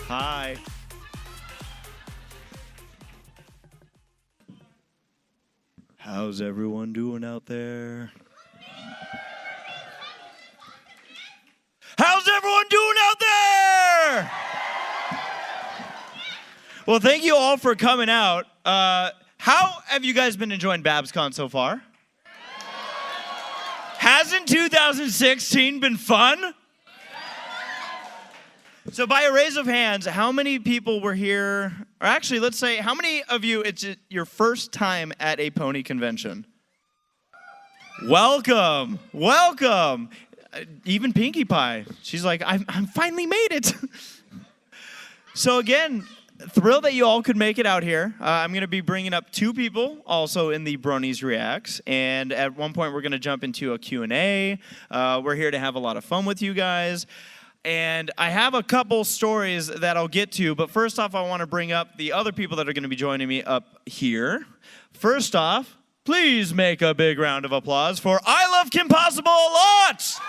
Hi. How's everyone doing out there? How's everyone doing out there? Well, thank you all for coming out. How have you guys been enjoying BABSCON so far? Hasn't 2016 been fun? So by a raise of hands, how many people were here? Or actually, let's say, how many of you, it's your first time at a pony convention? Welcome, welcome. Even Pinkie Pie, she's like, I finally made it. So again, thrilled that you all could make it out here. I'm going to be bringing up two people also in the Bronies Reacts, and at one point we're going to jump into a Q&A. We're here to have a lot of fun with you guys. And I have a couple stories that I'll get to, but first off, I want to bring up the other people that are going to be joining me up here. First off, please make a big round of applause for Ilovekimpossiblealot!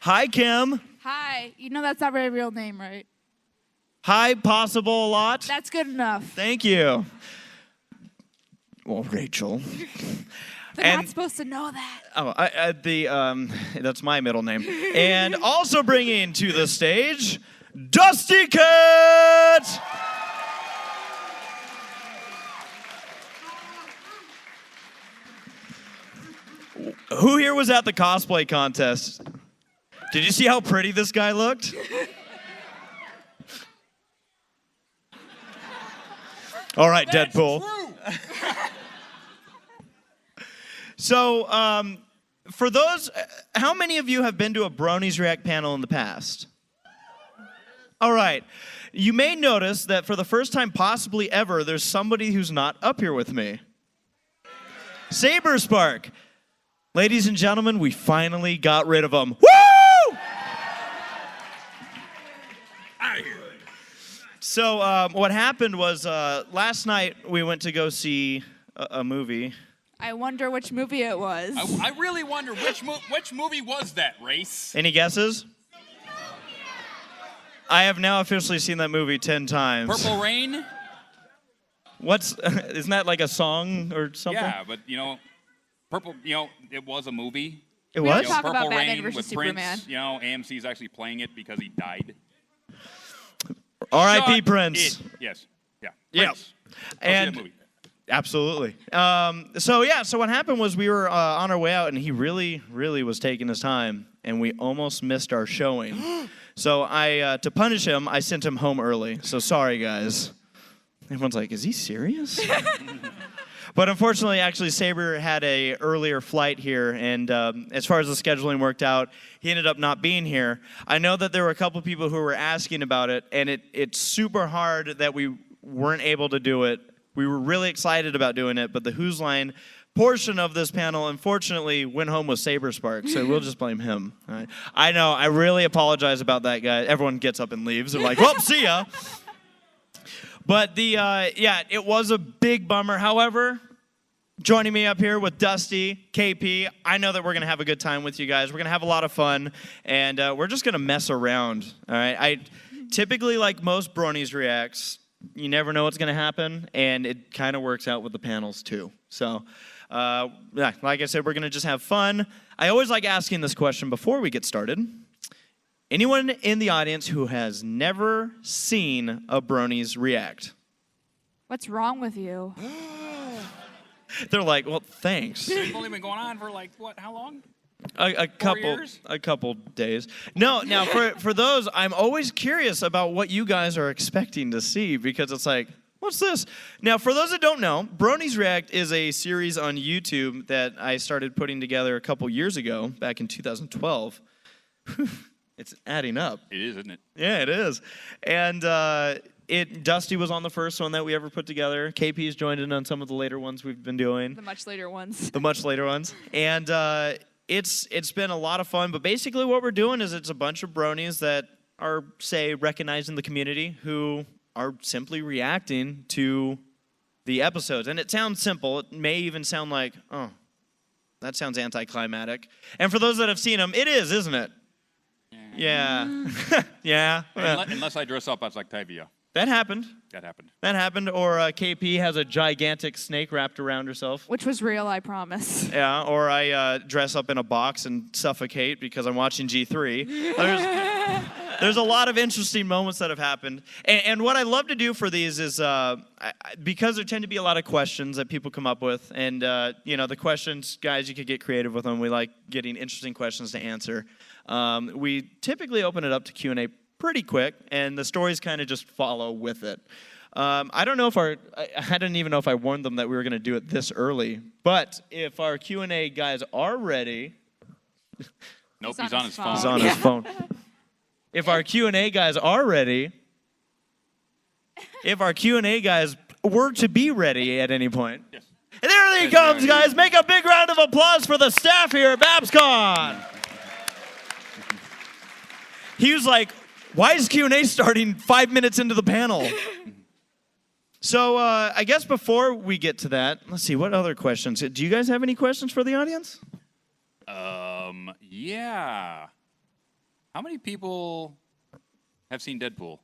Hi, Kim. Hi. You know that's not my real name, right? Hi, Possible a lot. That's good enough. Thank you. Well, Rachel. They're not supposed to know that. Oh, that's my middle name. And also bringing to the stage, Dustykat. Who here was at the cosplay contest? Did you see how pretty this guy looked? All right, that's Deadpool. So, for those, how many of you have been to a Bronies React panel in the past? All right. You may notice that for the first time possibly ever, there's somebody who's not up here with me. Saberspark. Ladies and gentlemen, we finally got rid of him. Woo! So what happened was last night we went to go see a movie. I wonder which movie it was. I really wonder which movie was that, Race? Any guesses? I have now officially seen that movie 10 times. Purple Rain? Isn't that like a song or something? Yeah, but it was a movie. It we was? don't talk Purple about Batman Rain versus with Superman. Prince. AMC's actually playing it because he died. R.I.P. Prince. Yes. Yeah. Yeah. Prince. And movie. Absolutely. So what happened was we were on our way out, and he really, really was taking his time, and we almost missed our showing. So to punish him, I sent him home early. So sorry, guys. Everyone's like, is he serious? But unfortunately, actually, Saber had a earlier flight here, and as far as the scheduling worked out, he ended up not being here. I know that there were a couple people who were asking about it, and it's super hard that we weren't able to do it. We were really excited about doing it, but the Who's Line portion of this panel, unfortunately, went home with Saberspark, so we'll just blame him. All right. I know, I really apologize about that, guy. Everyone gets up and leaves. They're like, well, see ya. But it was a big bummer. However, joining me up here with Dusty, KP, I know that we're going to have a good time with you guys. We're going to have a lot of fun, and we're just going to mess around. All right. I typically, like most Bronies Reacts, you never know what's going to happen, and it kind of works out with the panels too. So, like I said, we're going to just have fun. I always like asking this question before we get started. Anyone in the audience who has never seen a Bronies React? What's wrong with you? They're like, well, thanks. It's only been going on for how long? A couple days. No, now for those, I'm always curious about what you guys are expecting to see, because it's like, what's this? Now, for those that don't know, Bronies React is a series on YouTube that I started putting together a couple years ago, back in 2012. It's adding up. It is, isn't it? Yeah, it is. And Dusty was on the first one that we ever put together. KP's joined in on some of the later ones we've been doing. The much later ones. The much later ones. And it's been a lot of fun, but basically what we're doing is it's a bunch of bronies that are, say, recognized in the community who are simply reacting to the episodes. And it sounds simple. It may even sound like, oh, that sounds anticlimactic. And for those that have seen them, it is, isn't it? Yeah. Yeah. Unless I dress up as Octavia. That happened. That happened. That happened. Or KP has a gigantic snake wrapped around herself. Which was real, I promise. Yeah. Or I dress up in a box and suffocate because I'm watching G3. There's a lot of interesting moments that have happened. And what I love to do for these is, because there tend to be a lot of questions that people come up with. And, the questions, guys, you could get creative with them. We like getting interesting questions to answer. We typically open it up to Q&A pretty quick, and the stories kind of just follow with it. I don't know if I didn't even know if I warned them that we were going to do it this early. But if our Q&A guys are ready... Nope, he's on his phone. He's on his phone. If our Q&A guys are ready, if our Q&A guys were to be ready at any point, Yes. and there he comes, guys. Make a big round of applause for the staff here at BABSCON. He was like, why is Q&A starting 5 minutes into the panel? So I guess before we get to that, let's see, what other questions? Do you guys have any questions for the audience? Yeah. How many people have seen Deadpool?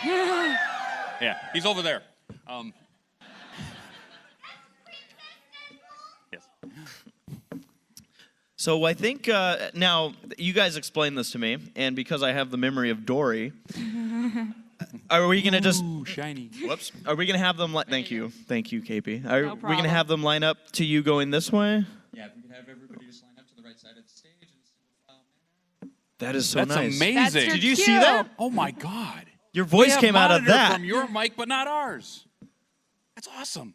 Yeah, he's over there. Yes. So I think, now, you guys explained this to me, and because I have the memory of Dory, are we going to just... Ooh, shiny. Whoops. Are we going to have them... Thank you, KP. Are we going to problem. have them line up to you going this way? Yeah, if we could have everybody just line up to the right side of the stage in a single file manner. That is so That's nice. amazing. That's your Did you cue. see that? Oh, my God. Your voice We have came out of monitor that. from your mic, but not ours. That's awesome.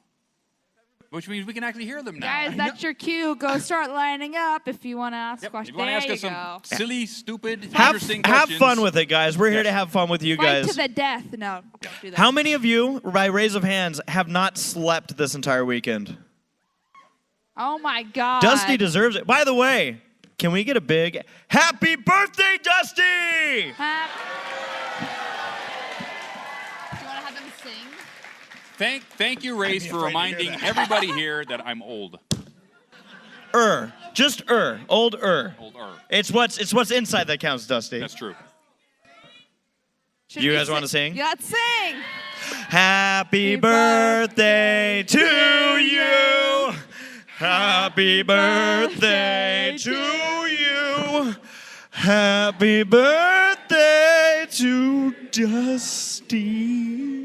Which means we can actually hear them now. Guys, that's your cue. Go start lining up if you want to ask Yep. questions. If you want to ask There us you some go. silly, stupid, Have interesting questions. fun with it, guys. We're here Yes. to have fun with you Fight guys. to the death. No, don't do that. How many of you, by raise of hands, have not slept this entire weekend? Oh, my God. Dusty deserves it. By the way, can we get a big happy birthday, Dusty? Do you want to have them sing? Thank you, Race, for reminding everybody here that I'm old. Just old Older. It's what's inside that counts, Dusty. That's true. Should You we guys want to sing? Yeah, let's sing. Happy birthday to you. Happy birthday to you. Happy birthday to Dusty.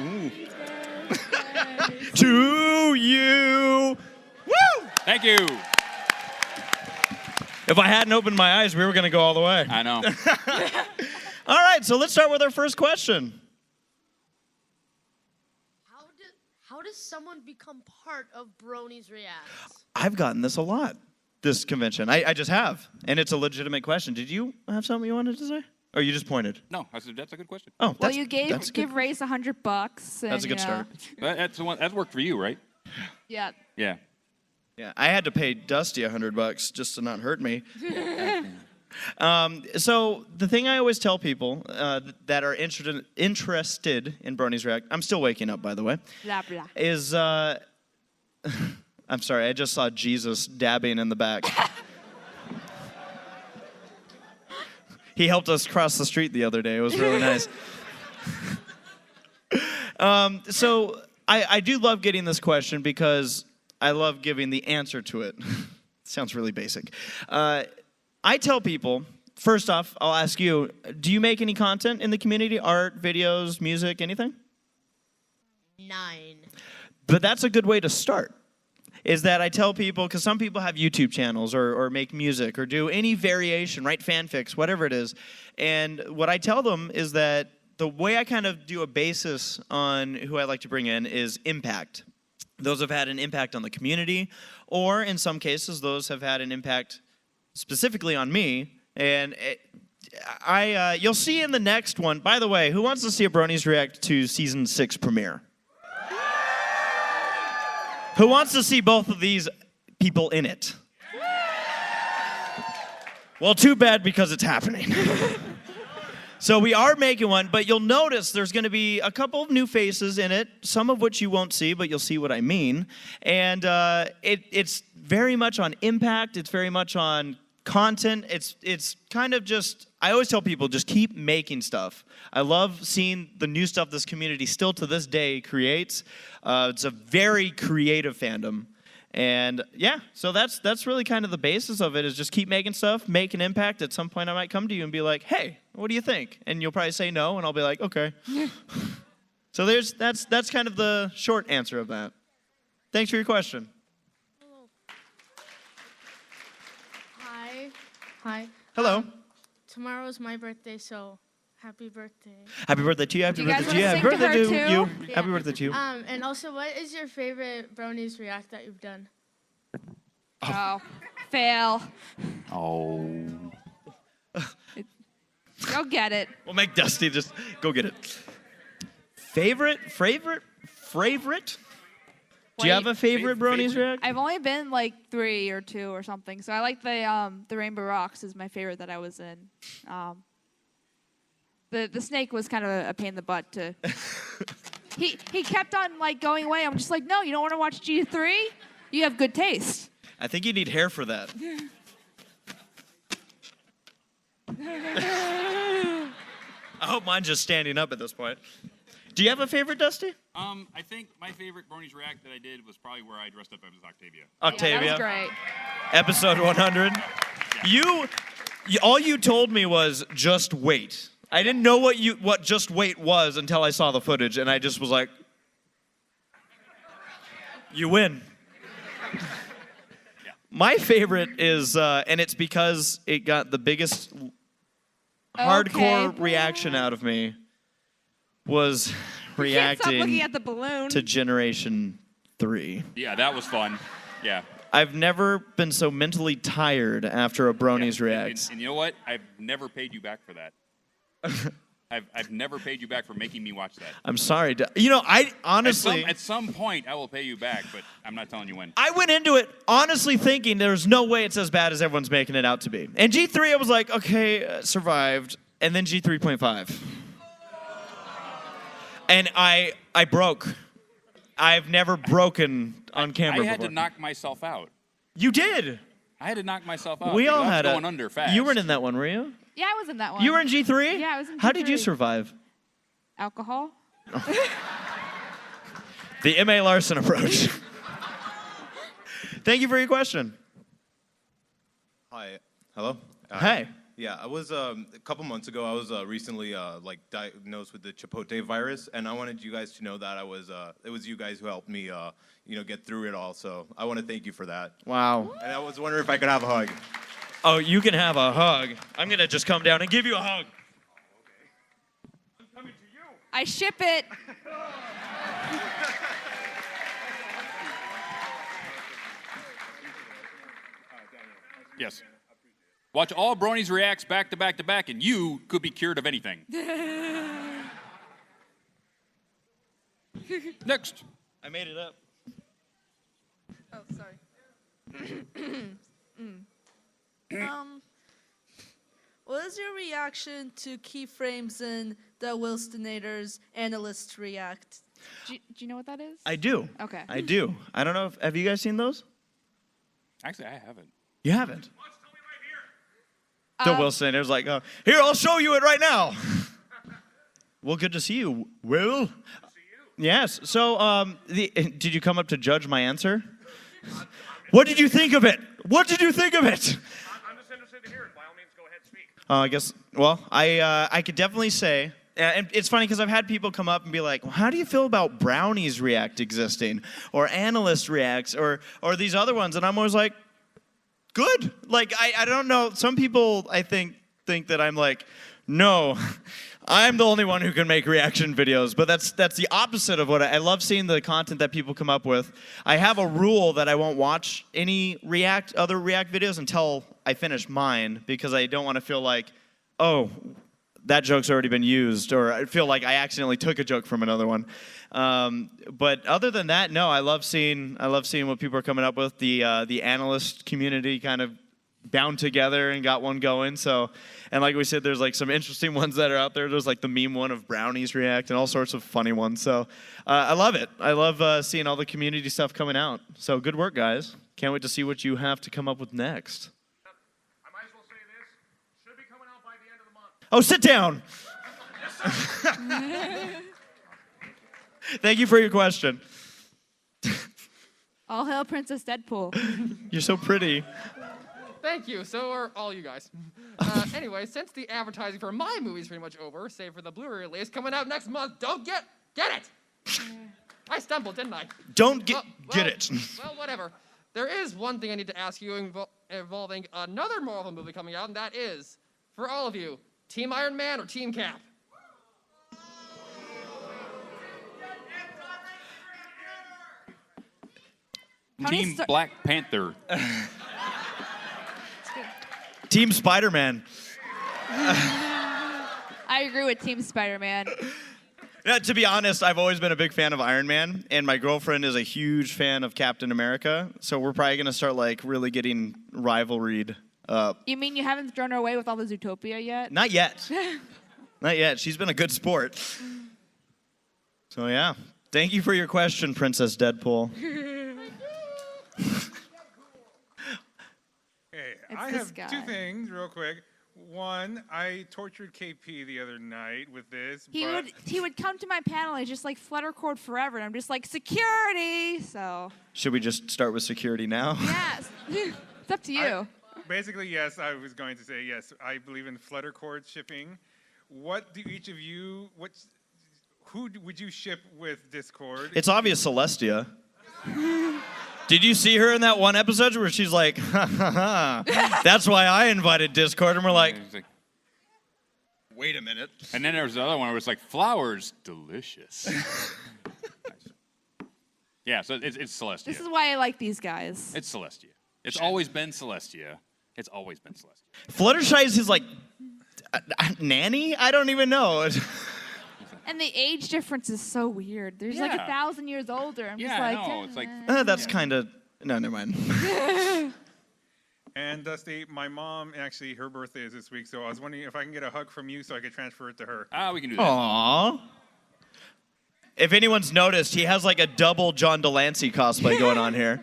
Ooh. To you. Woo! Thank you. If I hadn't opened my eyes, we were going to go all the way. I know. All right, so let's start with our first question. How does someone become part of Bronies React? I've gotten this a lot, this convention. I just have, and it's a legitimate question. Did you have something you wanted to say? Or you just pointed? No, that's a good question. Oh, Well, that's, you that's give good. Race $100. That's a good start. That's the one. That's worked for you, right? Yeah. Yeah. Yeah, I had to pay Dusty $100 just to not hurt me. So the thing I always tell people that are interested in Bronies React, I'm still waking up, by the way, Blah, blah. is, I'm sorry, I just saw Jesus dabbing in the back. He helped us cross the street the other day. It was really nice. So I do love getting this question because I love giving the answer to it. Sounds really basic. I tell people, first off, I'll ask you, do you make any content in the community? Art, videos, music, anything? 9. But that's a good way to start. Is that I tell people, because some people have YouTube channels or make music or do any variation, write fanfics, whatever it is. And what I tell them is that the way I kind of do a basis on who I like to bring in is impact. Those have had an impact on the community, or in some cases, those have had an impact specifically on me. And you'll see in the next one, by the way, who wants to see a Bronies React to Season 6 premiere? Who wants to see both of these people in it? Well, too bad because it's happening. So we are making one, but you'll notice there's going to be a couple of new faces in it, some of which you won't see, but you'll see what I mean. And it's very much on impact. It's very much on content. It's kind of just, I always tell people, just keep making stuff. I love seeing the new stuff this community still to this day creates. It's a very creative fandom. And yeah, so that's really kind of the basis of it, is just keep making stuff, make an impact. At some point I might come to you and be like, hey, what do you think? And you'll probably say no, and I'll be like, okay. So that's kind of the short answer of that. Thanks for your question. Hi. Hello. Tomorrow's my birthday, so happy birthday. Happy birthday to you. Happy Do you guys birthday to you. wanna Happy sing to birthday her to too? you. Yeah. Happy birthday to you. And also, what is your favorite Bronies React that you've done? Oh, fail. Oh. Go get it. We'll make Dusty just go get it. Favorite? Do you have a favorite Bronies React? I've only been like 3 or 2 or something. So I like the Rainbow Rocks is my favorite that I was in. The snake was kind of a pain in the butt to. He kept on like going away. I'm just like, no, you don't want to watch G3? You have good taste. I think you need hair for that. I hope mine's just standing up at this point. Do you have a favorite, Dusty? I think my favorite Bronies React that I did was probably where I dressed up as Octavia. Octavia. That was great. Episode 100. All you told me was just wait. I didn't know what just wait was until I saw the footage, and I just was like, you win. My favorite is, and it's because it got the biggest hardcore reaction out of me, was Can't stop looking reacting at the balloon. to Generation 3. Yeah, that was fun. Yeah. I've never been so mentally tired after a Bronies React. And you know what? I've never paid you back for that. I've never paid you back for making me watch that. I'm sorry. I honestly... At some point, I will pay you back, but I'm not telling you when. I went into it honestly thinking there's no way it's as bad as everyone's making it out to be. And G3, I was like, okay, survived. And then G3.5. And I broke. I've never broken on camera I had before. to knock myself out. You did. I had to knock myself out. We because all I was had going under fast. You weren't in that one, were you? Yeah, I was in that one. You were in G3? Yeah, I was in How did you G3. survive? Alcohol? The M.A. Larson approach. Thank you for your question. Hi. Hello? Hey. Yeah, I was a couple months ago. I was recently diagnosed with the Chipotle virus, and I wanted you guys to know that it was you guys who helped me, get through it all. So I want to thank you for that. Wow. And I was wondering if I could have a hug. Oh, you can have a hug. I'm going to just come down and give you a hug. I'm coming to you. I ship it. Yes. Watch all Bronies Reacts back to back to back, and you could be cured of anything. Next. I made it up. Oh, sorry. What is your reaction to keyframes in the Wilstonator's Analyst React? Do you know what that is? I do. Okay. I do. I don't know have you guys seen those? Actually, I haven't. You haven't. The Wilson is like, here, I'll show you it right now. Well, good to see you, Will. See you. Yes. So, did you come up to judge my answer? What did you think of it? What did you think of it? I'm just interested to hear it. By all means, go ahead, speak. I guess. Well, I could definitely say. And it's funny because I've had people come up and be like, well, how do you feel about Brownies React existing, or Analyst Reacts, or these other ones? And I'm always like, good. Like, I don't know. Some people, I think that I'm like, no, I'm the only one who can make reaction videos. But that's the opposite of what I love seeing the content that people come up with. I have a rule that I won't watch any other React videos until I finish mine, because I don't want to feel like, oh, that joke's already been used, or I feel like I accidentally took a joke from another one. But other than that, no, I love seeing what people are coming up with. The analyst community kind of bound together and got one going. So, and like we said, there's like some interesting ones that are out there. There's like the meme one of Bronies React and all sorts of funny ones. So I love it. I love seeing all the community stuff coming out. So good work, guys. Can't wait to see what you have to come up with next. I might as well say this. Should be coming out by the end of the month. Oh, sit down. Thank you for your question. All hail Princess Deadpool. You're so pretty. Thank you. So are all you guys. Anyway, since the advertising for my movie's pretty much over, save for the Blu-ray release coming out next month, don't get it. I stumbled, didn't I? Don't get it. Well, whatever. There is one thing I need to ask you involving another Marvel movie coming out, and that is, for all of you, Team Iron Man or Team Cap? Team Black Panther. Team Spider-Man. I agree with Team Spider-Man. Yeah, to be honest, I've always been a big fan of Iron Man, and my girlfriend is a huge fan of Captain America. So we're probably gonna start like really getting rivalried up. You mean you haven't thrown her away with all the Zootopia yet? Not yet. Not yet. She's been a good sport. So yeah, thank you for your question, Princess Deadpool. Hey, It's I this have guy. two things real quick. One, I tortured KP the other night with this. He would come to my panel and just like flutter cord forever, and I'm just like security. So Should we just start with security now? yes, it's up to you. Basically, yes, I was going to say yes. I believe in flutter cord shipping. What do each of you? Who would you ship with Discord? It's obvious, Celestia. Did you see her in that one episode where she's like, ha ha ha, that's why I invited Discord, and we're like, wait a minute. And then there was the other one where it was like, flowers, delicious. Yeah, so it's Celestia. This is why I like these guys. It's Celestia. It's always been Celestia. It's always been Celestia. Fluttershy is his like nanny? I don't even know. And the age difference is so weird. There's like Yeah. 1,000 years older. I'm just Yeah, like, I know. It's like, That's kind of, no, never mind. And Dusty, my mom, actually, her birthday is this week, so I was wondering if I can get a hug from you so I could transfer it to her. we can do that. Aww. If anyone's noticed, he has like a double John Delancey cosplay going on here.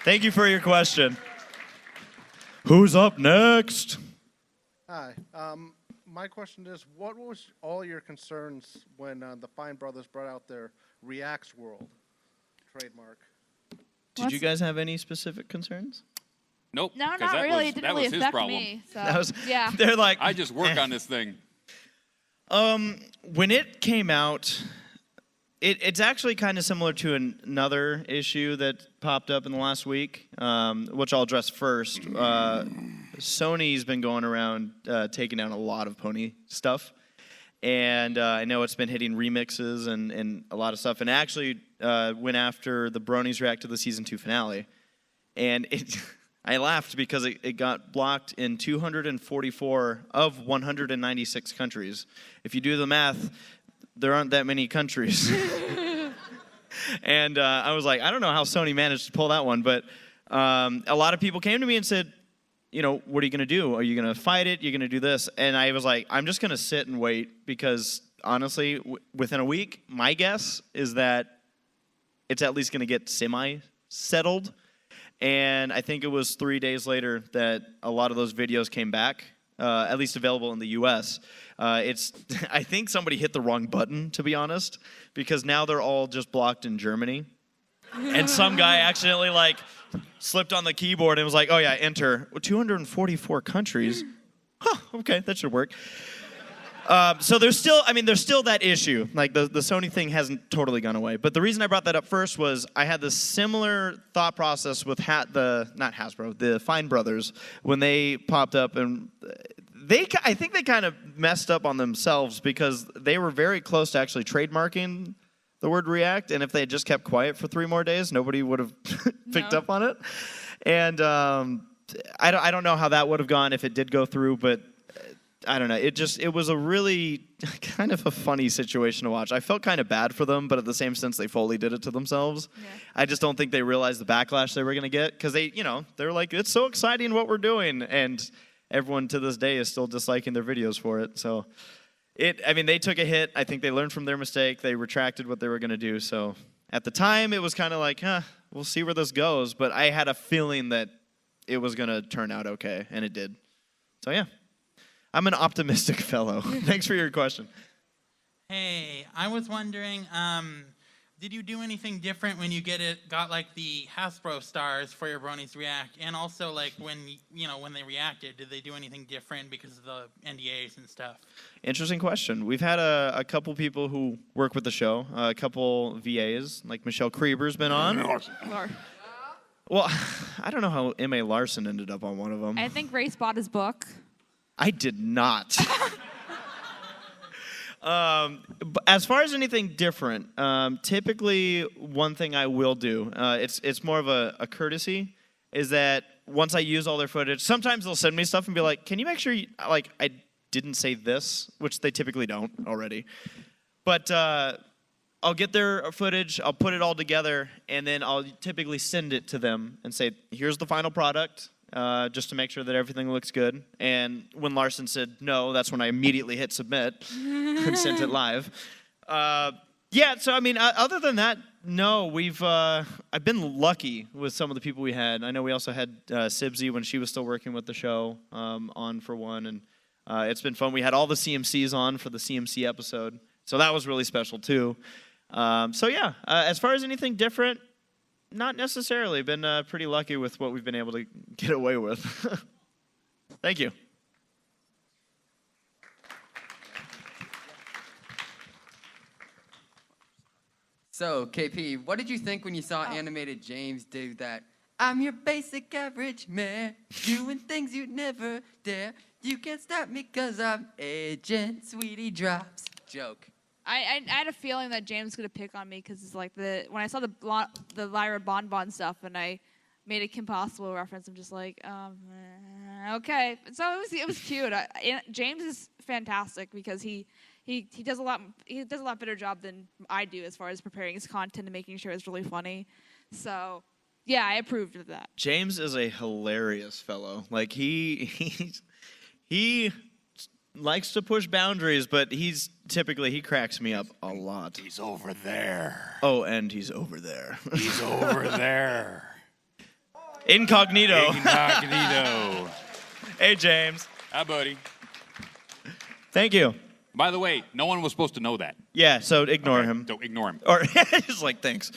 Thank you for your question. Who's up next? Hi. My question is, what was all your concerns when the Fine Brothers brought out their Reacts World trademark? Did you guys have any specific concerns? Nope. no, 'cause not that really. was- It didn't that really was his affect problem. me. So That was, yeah. They're like, I just work on this thing. When it came out, it's actually kind of similar to another issue that popped up in the last week, which I'll address first. Sony's been going around taking down a lot of pony stuff. And I know it's been hitting remixes and a lot of stuff. And actually went after the Bronies React to the Season 2 finale. And I laughed because it got blocked in 244 of 196 countries. If you do the math, there aren't that many countries. And I was like, I don't know how Sony managed to pull that one. But a lot of people came to me and said, you know, what are you going to do? Are you going to fight it? You're going to do this? And I was like, I'm just going to sit and wait because, honestly, within a week, my guess is that it's at least going to get semi-settled. And I think it was 3 days later that a lot of those videos came back, at least available in the U.S. I think somebody hit the wrong button, to be honest, because now they're all just blocked in Germany. And some guy accidentally, like, slipped on the keyboard and was like, oh, yeah, enter. 244 countries. Huh, okay, that should work. So there's still that issue. Like, the Sony thing hasn't totally gone away. But the reason I brought that up first was I had this similar thought process with the Fine Brothers when they popped up. And I think they kind of messed up on themselves because they were very close to actually trademarking the word React, and if they had just kept quiet for 3 more days, nobody would have picked up on it. And I don't know how that would have gone if it did go through, but I don't know. It was a really kind of a funny situation to watch. I felt kind of bad for them, but at the same sense, they fully did it to themselves. Yeah. I just don't think they realized the backlash they were going to get because they're like, it's so exciting what we're doing. And everyone to this day is still disliking their videos for it. So they took a hit. I think they learned from their mistake. They retracted what they were going to do. So at the time, it was kind of like, we'll see where this goes. But I had a feeling that it was going to turn out okay, and it did. So yeah. I'm an optimistic fellow. Thanks for your question. Hey, I was wondering, did you do anything different when you got like the Hasbro stars for your Bronies React, and also like when they reacted, did they do anything different because of the NDAs and stuff? Interesting question. We've had a couple people who work with the show, a couple VAs, like Michelle Krieber's been on. Well, I don't know how M.A. Larson ended up on one of them. I think Race bought his book. I did not. As far as anything different, typically one thing I will do, it's more of a courtesy, is that once I use all their footage, sometimes they'll send me stuff and be like, can you make sure I didn't say this, which they typically don't already. But I'll get their footage, I'll put it all together, and then I'll typically send it to them and say, here's the final product. Just to make sure that everything looks good. And when Larson said no, that's when I immediately hit submit and sent it live. Yeah, so I mean, other than that, no, I've been lucky with some of the people we had. I know we also had Sibsy when she was still working with the show on for one, and it's been fun. We had all the CMCs on for the CMC episode, so that was really special too. So yeah, as far as anything different, not necessarily. Been pretty lucky with what we've been able to get away with. Thank you. So, KP, what did you think when you saw Animated James do that? I'm your basic average man, doing things you'd never dare. You can't stop me 'cause I'm Agent Sweetie Drops joke. I had a feeling that James was gonna pick on me because it's like when I saw the Lyra Bonbon stuff and I made a Kim Possible reference, I'm just like, okay. So it was cute. James is fantastic because he does a lot better job than I do as far as preparing his content and making sure it's really funny. So yeah, I approved of that. James is a hilarious fellow. Like he likes to push boundaries, but he cracks me up a lot. He's over there. Oh, and he's over there. He's over there. Incognito. Incognito. Hey, James. Hi, buddy. Thank you. By the way, no one was supposed to know that. Yeah, so ignore him. Don't ignore him. Or just like, thanks.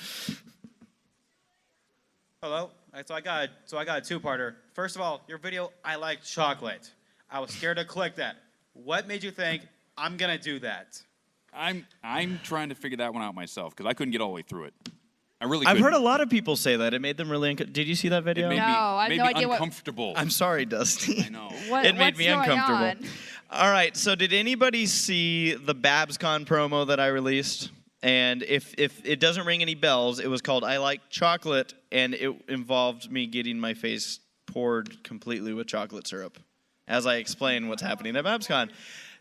Hello. So I got a two-parter. First of all, your video, I like chocolate. I was scared to click that. What made you think I'm gonna do that? I'm trying to figure that one out myself because I couldn't get all the way through it. I really. I've heard a lot of people say that it made them really. Did you see that video? It made I have no idea uncomfortable. I'm sorry, Dusty. I know. It made me uncomfortable. On? All right. So did anybody see the BABSCON promo that I released? And if it doesn't ring any bells, it was called "I Like Chocolate," and it involved me getting my face poured completely with chocolate syrup, as I explain what's happening at BABSCON.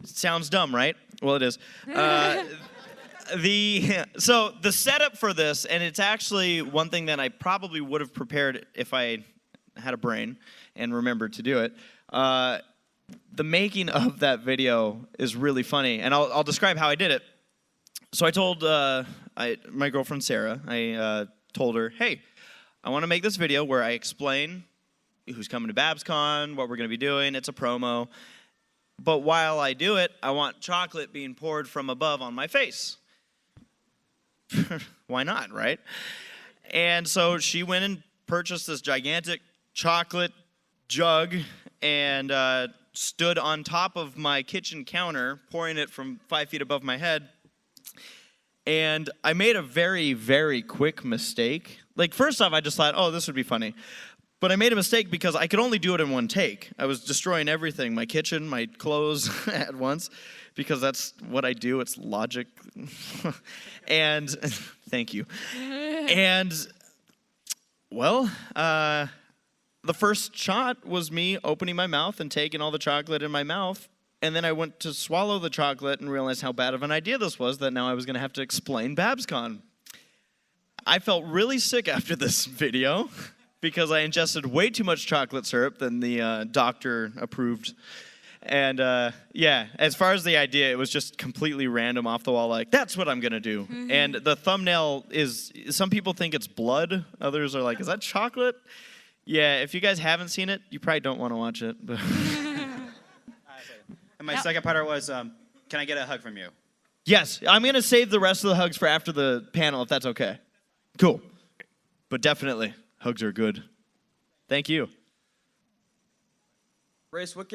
Sounds dumb, right? Well, it is. So the setup for this, and it's actually one thing that I probably would have prepared if I had a brain and remembered to do it. The making of that video is really funny, and I'll describe how I did it. So I told my girlfriend Sarah, I told her, hey, I want to make this video where I explain who's coming to BABSCON, what we're going to be doing. It's a promo. But while I do it, I want chocolate being poured from above on my face. Why not, right? And so she went and purchased this gigantic chocolate jug and stood on top of my kitchen counter, pouring it from 5 feet above my head. And I made a very, very quick mistake. Like, first off, I just thought, oh, this would be funny. But I made a mistake because I could only do it in one take. I was destroying everything, my kitchen, my clothes at once, because that's what I do. It's logic. And thank you. And, well, the first shot was me opening my mouth and taking all the chocolate in my mouth And then I went to swallow the chocolate and realized how bad of an idea this was, that now I was going to have to explain BABSCON. I felt really sick after this video because I ingested way too much chocolate syrup than the doctor approved. And yeah, as far as the idea, it was just completely random off the wall, like, that's what I'm going to do. And the thumbnail is, some people think it's blood. Others are like, is that chocolate? Yeah, if you guys haven't seen it, you probably don't want to watch it. But And my second part was, can I get a hug from you? yes, I'm going to save the rest of the hugs for after the panel, if that's okay. Cool. But definitely, hugs are good. Thank you. Race, what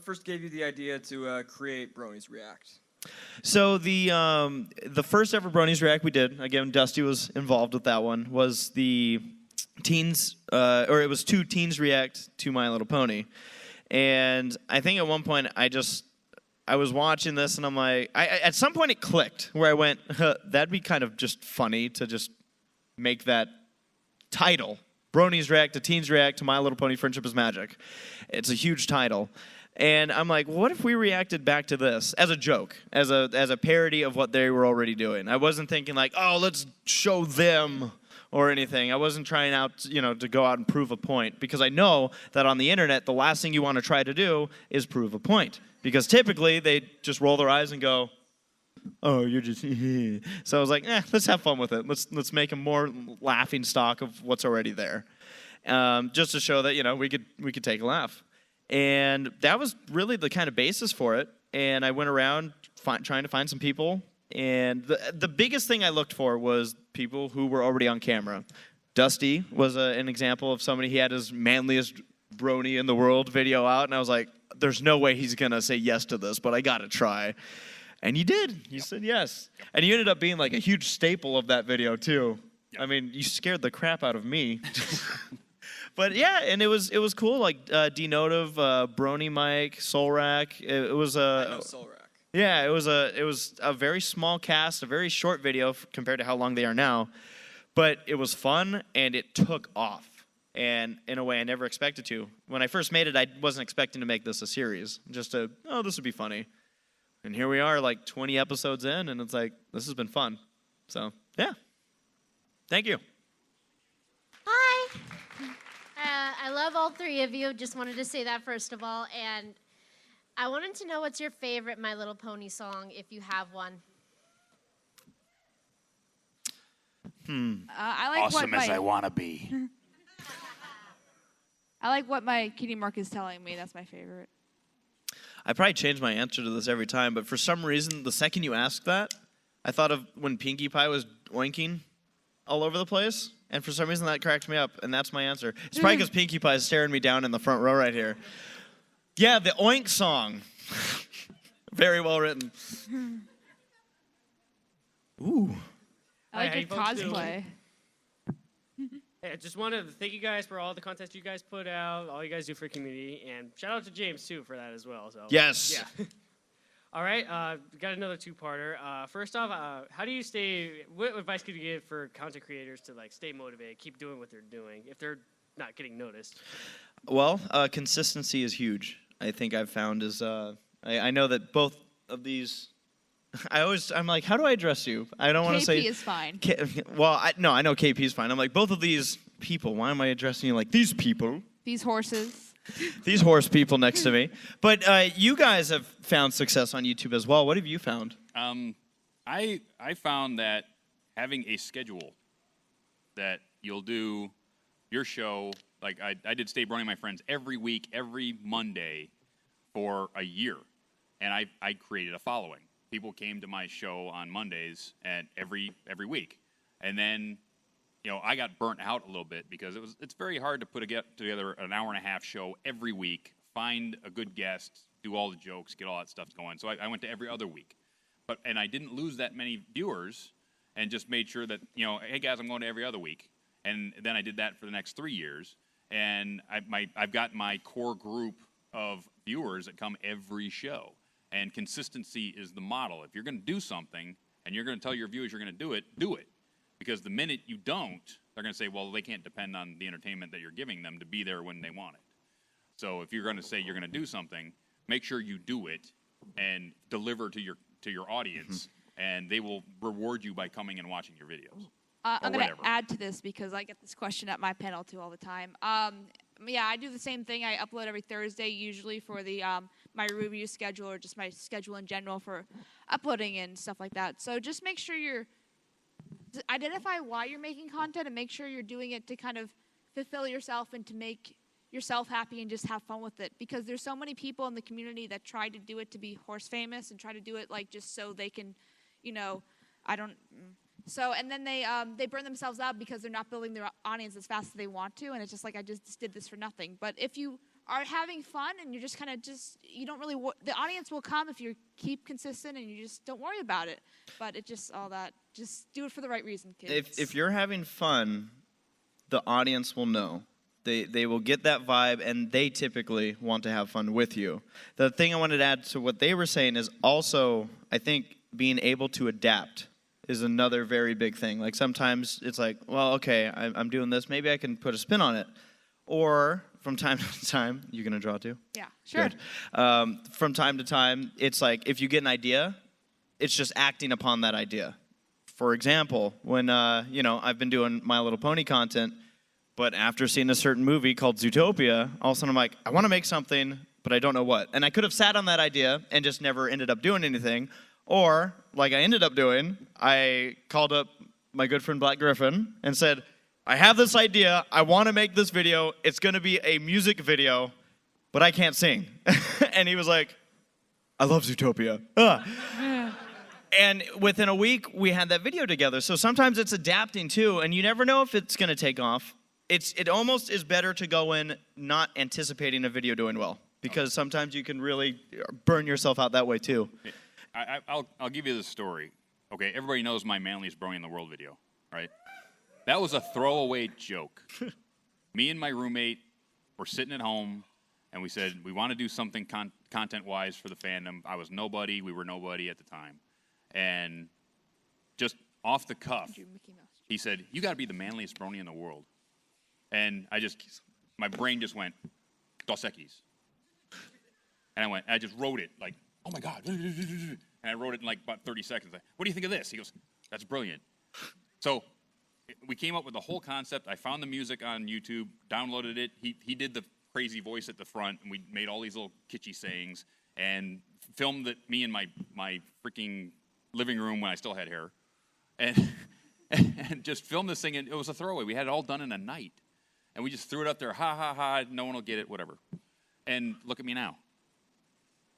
first gave you the idea to create Bronies React? So the first ever Bronies React we did, again, Dusty was involved with that one, was the teens, or it was 2 teens react to My Little Pony. And I think at one point I was watching this and I'm like, at some point it clicked where I went, that'd be kind of just funny to just make that title. Bronies React to Teens React to My Little Pony Friendship is Magic. It's a huge title. And I'm like, what if we reacted back to this as a joke, as a parody of what they were already doing? I wasn't thinking like, oh, let's show them or anything. I wasn't trying out, to go out and prove a point, because I know that on the internet, the last thing you want to try to do is prove a point, because typically they just roll their eyes and go, oh, you're just so I was like, let's have fun with it. Let's make a more laughing stock of what's already there, just to show that we could take a laugh. And that was really the kind of basis for it. And I went around trying to find some people. And the biggest thing I looked for was people who were already on camera. Dusty was an example of somebody. He had his manliest brony in the world video out. And I was like, there's no way he's going to say yes to this, but I got to try. And he did. He said yes. And he ended up being like a huge staple of that video, too. I mean, you scared the crap out of me. But yeah, and it was cool. Like Denotive, Brony Mike, Solrak. It was I know Solrak. Yeah, it was a very small cast, a very short video compared to how long they are now. But it was fun and it took off. And in a way I never expected to. When I first made it, I wasn't expecting to make this a series. Just this would be funny. And here we are, like 20 episodes in, and it's like, this has been fun. So, yeah. Thank you. Hi. I love all 3 of you. Just wanted to say that first of all. And I wanted to know what's your favorite My Little Pony song, if you have one. I like awesome as I want to be. I like what my cutie mark is telling me. That's my favorite. I probably change my answer to this every time, but for some reason, the second you asked that, I thought of when Pinkie Pie was oinking all over the place, and for some reason that cracked me up, and that's my answer. It's probably because Pinkie Pie is staring me down in the front row right here. Yeah, the oink song. Very well written. Ooh. I like Hi, your how you folks cosplay. Hey, I just wanted to thank you guys for all the content you guys put out, all you guys do for the community, and shout out to James too for that as well. So Yes. Yeah. All right, we got another 2-parter. First off, how do you what advice could you give for content creators to stay motivated, keep doing what they're doing if they're not getting noticed? Well, consistency is huge. I think I've found is I know that both of these. I'm like, how do I address you? I don't want to say. KP is fine. I know KP is fine. I'm like, both of these people. Why am I addressing you like these people? These horses. These horse people next to me. But you guys have found success on YouTube as well. What have you found? I found that having a schedule that you'll do your show, like I did Stay Brony and My Friends every week, every Monday for a year. And I created a following. People came to my show on Mondays and every week. And then, I got burnt out a little bit because it's very hard to put together an hour-and-a-half show every week, find a good guest, do all the jokes, get all that stuff going. So I went to every other week. And I didn't lose that many viewers and just made sure that, hey guys, I'm going to every other week. And then I did that for the next 3 years. And I've got my core group of viewers that come every show. And consistency is the model. If you're going to do something and you're going to tell your viewers you're going to do it, do it. Because the minute you don't, they're going to say, well, they can't depend on the entertainment that you're giving them to be there when they want it. So if you're going to say you're going to do something, make sure you do it and deliver to your audience, and they will reward you by coming and watching your videos. I'm or going to whatever. add to this because I get this question at my panel too all the time. Yeah, I do the same thing. I upload every Thursday usually for the my review schedule or just my schedule in general for uploading and stuff like that. So just make sure you're identify why you're making content and make sure you're doing it to kind of fulfill yourself and to make yourself happy and just have fun with it, because there's so many people in the community that try to do it to be horse famous and try to do it like just so they can, and then they burn themselves out because they're not building their audience as fast as they want to, and it's just like I just did this for nothing. But if you are having fun and you're just kind of you don't really the audience will come if you keep consistent and you just don't worry about it. But it just all that, just do it for the right reason, kids. If you're having fun, the audience will know. They will get that vibe, and they typically want to have fun with you. The thing I wanted to add to what they were saying is also, I think, being able to adapt is another very big thing. Like sometimes it's like, well, okay, I'm doing this. Maybe I can put a spin on it. Or from time to time, you gonna draw too? Yeah, sure. Good. From time to time, it's like if you get an idea, it's just acting upon that idea. For example, when I've been doing My Little Pony content, but after seeing a certain movie called Zootopia, all of a sudden I'm like, I want to make something, but I don't know what. And I could have sat on that idea and just never ended up doing anything. Or, like I ended up doing, I called up my good friend Black Griffin and said, I have this idea. I want to make this video. It's going to be a music video, but I can't sing. And he was like, I love Zootopia. And within a week, we had that video together. So sometimes it's adapting too, and you never know if it's going to take off. It almost is better to go in not anticipating a video doing well, because sometimes you can really burn yourself out that way too. I'll give you the story. Okay, everybody knows my manliest brony in the world video, right? That was a throwaway joke. Me and my roommate were sitting at home, and we said we want to do something content-wise for the fandom. I was nobody. We were nobody at the time. And just off the cuff, he said, you got to be the manliest brony in the world. And my brain just went, Dos Equis. And I just wrote it like, oh my God. And I wrote it in like about 30 seconds. Like, what do you think of this? He goes, that's brilliant. So we came up with the whole concept. I found the music on YouTube, downloaded it. He did the crazy voice at the front, and we made all these little kitschy sayings and filmed it, me in my freaking living room when I still had hair. And just filmed this thing, and it was a throwaway. We had it all done in a night. And we just threw it up there, ha, ha, ha, no one will get it, whatever. And look at me now,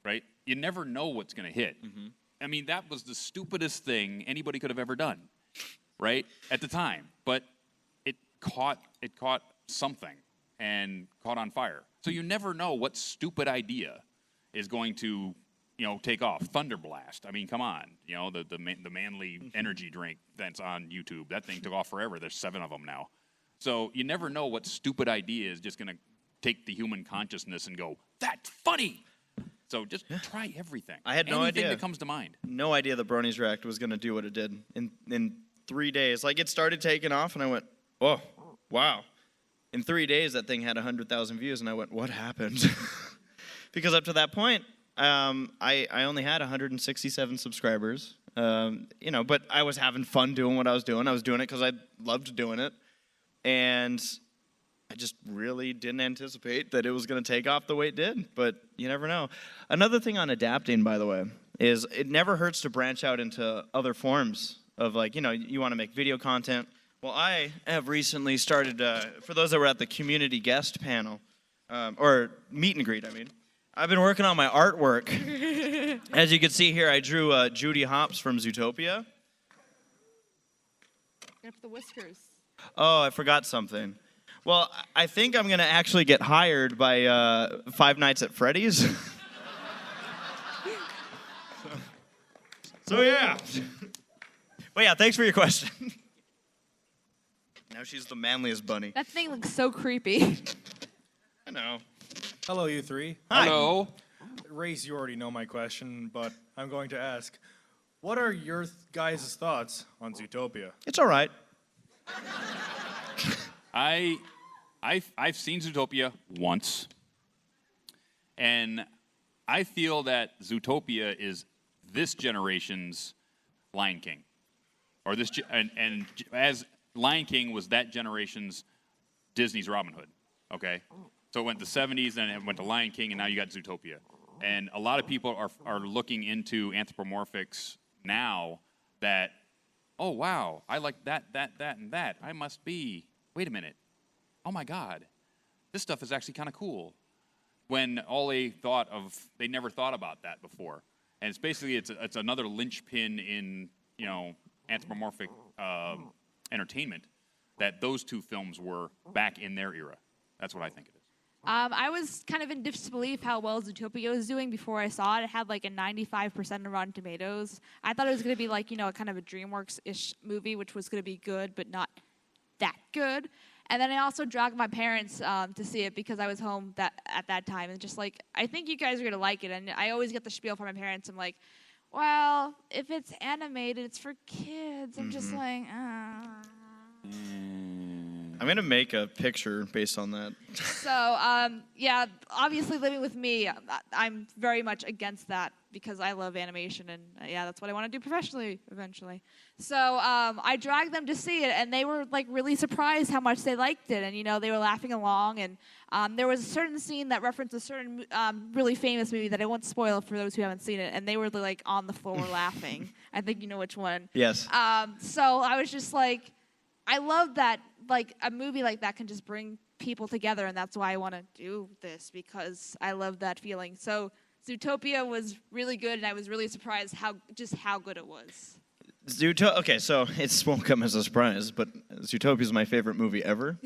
right? You never know what's going to hit. Mm-hmm. I mean, that was the stupidest thing anybody could have ever done, right, at the time. But it caught something and caught on fire. So you never know what stupid idea is going to, take off. Thunderblast. I mean, come on. The manly energy drink that's on YouTube. That thing took off forever. There's 7 of them now. So you never know what stupid idea is just going to take the human consciousness and go, that's funny. So just try everything. I had no idea. Anything that comes to mind. No idea that Bronies React was going to do what it did in 3 days. Like, it started taking off, and I went, oh, wow. In 3 days, that thing had 100,000 views, and I went, what happened? Because up to that point, I only had 167 subscribers. But I was having fun doing what I was doing. I was doing it because I loved doing it. And I just really didn't anticipate that it was going to take off the way it did, but you never know. Another thing on adapting, by the way, is it never hurts to branch out into other forms of, like, you want to make video content. Well, I have recently started, for those that were at the community guest panel, or meet and greet, I mean, I've been working on my artwork. As you can see here, I drew Judy Hopps from Zootopia. Get up the whiskers. Oh, I forgot something. Well, I think I'm going to actually get hired by Five Nights at Freddy's. So yeah. Well, yeah, thanks for your question. Now she's the manliest bunny. That thing looks so creepy. I know. Hello, you three. Hi. Hello. Race, you already know my question, but I'm going to ask, what are your guys' thoughts on Zootopia? It's all right. I've seen Zootopia once, and I feel that Zootopia is this generation's Lion King, or and as Lion King was that generation's Disney's Robin Hood. Okay, so it went to the 70s, then it went to Lion King, and now you got Zootopia. And a lot of people are looking into anthropomorphics now that, oh wow, I like that, and that. I must be. Wait a minute. Oh my God, this stuff is actually kind of cool. When all they never thought about that before. And it's basically it's another linchpin in anthropomorphic entertainment that those two films were back in their era. That's what I think it is. I was kind of in disbelief how well Zootopia was doing before I saw it. It had like a 95% of Rotten Tomatoes. I thought it was going to be like, a kind of a DreamWorks-ish movie, which was going to be good, but not that good. And then I also dragged my parents to see it because I was home at that time. And just like, I think you guys are going to like it. And I always get the spiel from my parents. I'm like, well, if it's animated, it's for kids. I'm just like, I'm going to make a picture based on that. So, yeah, obviously living with me, I'm very much against that because I love animation, and yeah, that's what I want to do professionally eventually. So I dragged them to see it, and they were like really surprised how much they liked it, and they were laughing along, and there was a certain scene that referenced a certain really famous movie that I won't spoil for those who haven't seen it, and they were like on the floor laughing. I think you know which one. Yes. So I was just like, I love that, like, a movie like that can just bring people together, and that's why I want to do this, because I love that feeling. So Zootopia was really good, and I was really surprised how good it was. Okay, so it won't come as a surprise, but Zootopia is my favorite movie ever.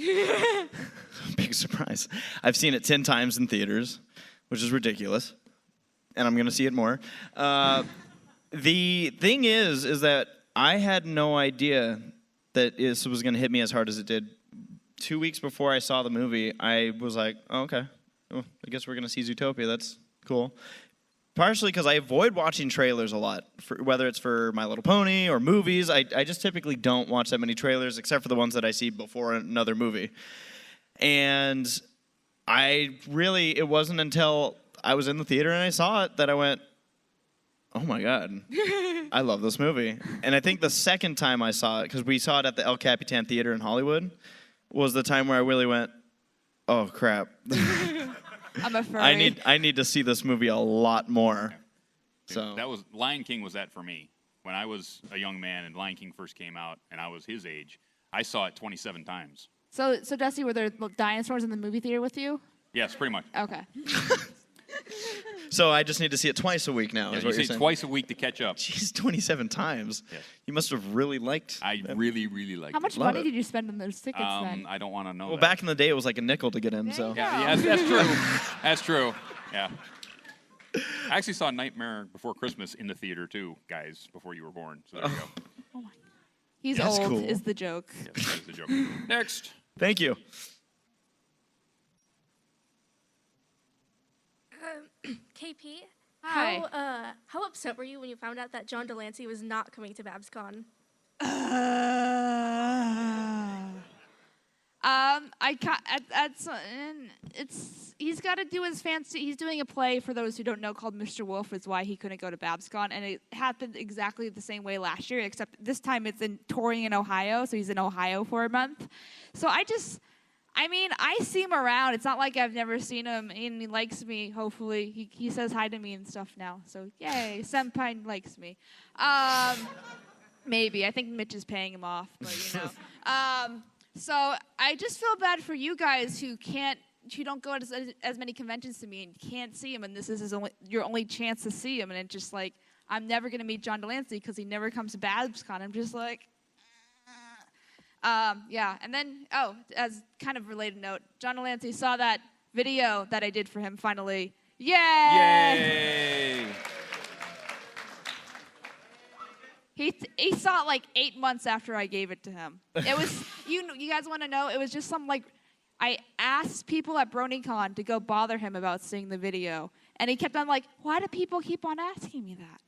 Big surprise. I've seen it 10 times in theaters, which is ridiculous, and I'm going to see it more. The thing is that I had no idea that this was going to hit me as hard as it did. 2 weeks before I saw the movie, I was like, oh, okay, I guess we're going to see Zootopia. That's cool. Partially because I avoid watching trailers a lot, whether it's for My Little Pony or movies. I just typically don't watch that many trailers, except for the ones that I see before another movie. And it wasn't until I was in the theater and I saw it that I went, oh my God, I love this movie. And I think the second time I saw it, because we saw it at the El Capitan Theater in Hollywood, was the time where I really went, oh crap. I'm a furry. I need to see this movie a lot more. So Lion King was that for me. When I was a young man and Lion King first came out and I was his age, I saw it 27 times. So Dusty, were there dinosaurs in the movie theater with you? Yes, pretty much. Okay. So I just need to see it twice a week now. Yeah, is what you you're see saying. twice a week to catch up. Jeez, 27 times. Yes. You must have really liked. I really, really liked it. How much money did you spend on those tickets then? I don't want to know. Well, that. back in the day, it was like a nickel to get in. So Yeah, that's true. That's true. Yeah. I actually saw Nightmare Before Christmas in the theater too, guys, before you were born. So there you go. Oh my. He's That's old cool. is the joke. Yes, that is the joke. Next. Thank you. KP, Hi. how upset were you when you found out that John Delancey was not coming to BABSCON? He's got to do his fancy. He's doing a play for those who don't know called Mr. Wolf. Is why he couldn't go to BABSCON, and it happened exactly the same way last year, except this time it's touring in Ohio. So he's in Ohio for a month. So I see him around. It's not like I've never seen him, and he likes me, hopefully. He says hi to me and stuff now. So, yay, Senpai likes me. Maybe. I think Mitch is paying him off, but, So I just feel bad for you guys who don't go to as many conventions to me and can't see him, and this is your only chance to see him, and it's just like, I'm never going to meet John Delancey because he never comes to BABSCON. I'm just like... yeah, and then, as kind of related note, John Delancey saw that video that I did for him finally. Yay! Yay! He saw it like 8 months after I gave it to him. It was, you guys want to know, it was just I asked people at BronyCon to go bother him about seeing the video, and he kept on like, why do people keep on asking me that?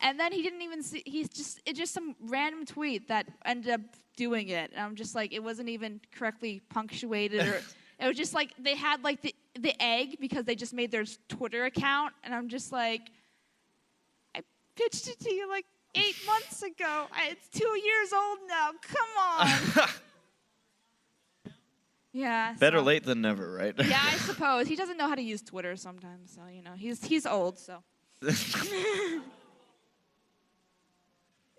And then he didn't even see, it's just some random tweet that ended up doing it. And I'm just like, it wasn't even correctly punctuated, or It was just like they had like the egg because they just made their Twitter account, and I'm just like, I pitched it to you like 8 months ago. It's 2 years old now. Come on. Yeah. Better so- late than never, right? Yeah, I suppose he doesn't know how to use Twitter sometimes. So he's old. So.